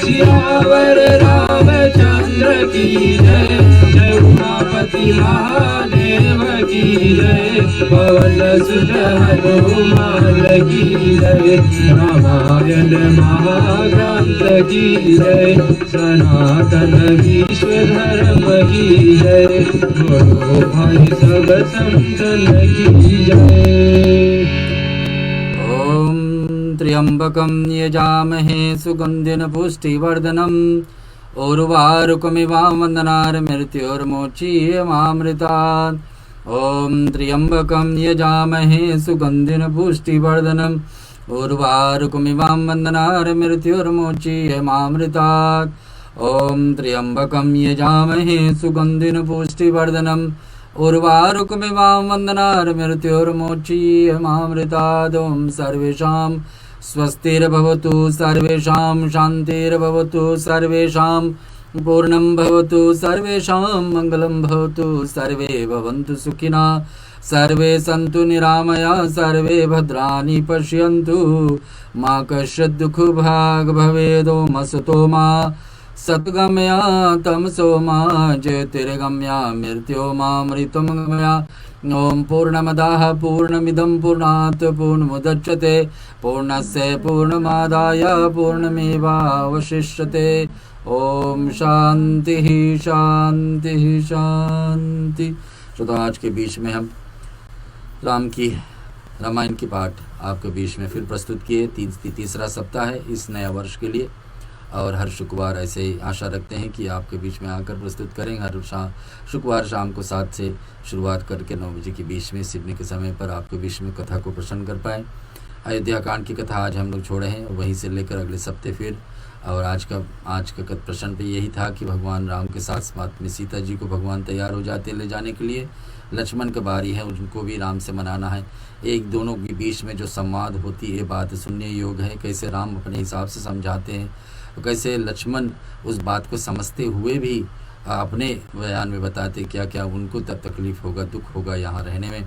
सियावर रामचंद्र की जय जय उमापति महादेव की जय पवन सुत हनुमान की जय रामायण महाग्रंथ की जय सनातन विश्व धर्म की जय बोलो भाई सब संतन की जय। ॐ त्र्यम्बकं यजामहे सुगन्धिं पुष्टिवर्धनम् उर्वारुकमिवावन्दनार्मृत्योर्मोचीयमामृतात् ॐ त्र्यम्बकं यजामहे सुगन्धिं पुष्टिवर्धनम् उर्वारुकमिवावन्दनार्मृत्योर्मोचीयमामृतात् ॐ त्र्यम्बकं यजामहे सुगन्धिं पुष्टिवर्धनम् उर्वारुकमिवावन्दनार्मृत्योर्मोचीयमामृतात् ॐ सर्वेषां स्वस्तिर्भवतु सर्वेषां शान्तिर्भवतु सर्वेषां पूर्णं भवतु सर्वेषां मङ्गलं भवतु सर्वे भवन्तु सुखिनः सर्वे सन्तु निरामया सर्वे भद्राणि पश्यन्तु मा कश्चित् दुःखभाग् भवेत् ॐ असतो मा सद्गमया तमसो मा ज्योतिर्गमया मृत्योर्मामृतमगमया ॐ पूर्णमदः पूर्णमिदं पूर्णात् पूर्णमुदच्यते पूर्णस्य पूर्णमादाय पूर्णमेवावशिष्यते ॐ शान्तिः शान्तिः शान्ति। तो आज के बीच में हम रामायण की पाठ आपके बीच में फिर प्रस्तुत किए। तीसरा सप्ताह है इस नया वर्ष के लिए और हर शुक्रवार ऐसे ही आशा रखते हैं कि आपके बीच में आकर प्रस्तुत करेंगे। हर शुक्रवार शाम को 7 से शुरुआत करके 9 बजे के बीच में सिडनी के समय पर आपके बीच में कथा को प्रसन्न कर पाएँ। अयोध्या कांड की कथा आज हम लोग छोड़े हैं, वहीं से लेकर अगले सप्ते फिर और आज का प्रश्न पे यही था कि भगवान राम के साथ साथ में सीता जी को भगवान तैयार हो जाते ले जाने के लिए। लक्ष्मण की बारी है, उनको भी राम से मनाना है। एक दोनों के बीच में जो संवाद होती है बात सुनने योग्य है। कैसे राम अपने हिसाब से समझाते हैं, कैसे लक्ष्मण उस बात को समझते हुए भी अपने बयान में बताते क्या क्या उनको तब तकलीफ़ होगा, दुख होगा यहाँ रहने में।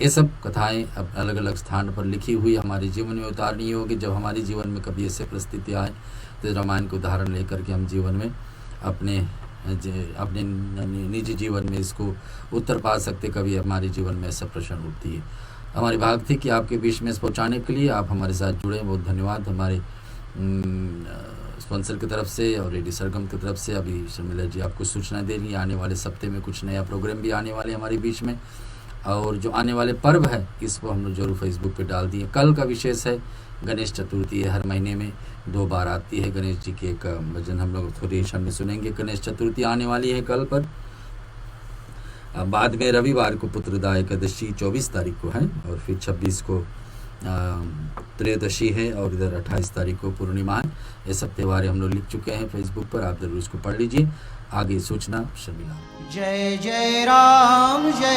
ये सब कथाएं अब अलग अलग स्थान पर लिखी हुई हमारे जीवन में उतारनी होगी। जब हमारे जीवन में कभी ऐसे परिस्थिति आए तो रामायण को उदाहरण लेकर के हम जीवन में अपने निजी जीवन में इसको उत्तर पा सकते। कभी हमारे जीवन में ऐसा प्रश्न उठती है। हमारी भाग थी कि आपके बीच में इस पहुँचाने के लिए आप हमारे साथ जुड़े, बहुत धन्यवाद। हमारे स्पॉन्सर की तरफ से और रेडियो सरगम की तरफ से अभी शर्मिला जी आपको सूचना दे रही है। आने वाले सप्ते में कुछ नया प्रोग्राम भी आने वाले हमारे बीच में, और जो आने वाले पर्व है इसको हम लोग जरूर फेसबुक पे डाल दिए। कल का विशेष है गणेश चतुर्थी है, हर महीने में 2 बार आती है। गणेश जी के एक भजन हम लोग थोड़ी क्षण में सुनेंगे। गणेश चतुर्थी आने वाली है कल पर। बाद में रविवार को पुत्रदा एकादशी 24 तारीख को है, और फिर 26 को त्रयोदशी है, और इधर 28 तारीख को पूर्णिमा है। ये सब त्यौहार हम लोग लिख चुके हैं फेसबुक पर, आप जरूर उसको पढ़ लीजिए। आगे सूचना शर्मिला। जय जय राम जय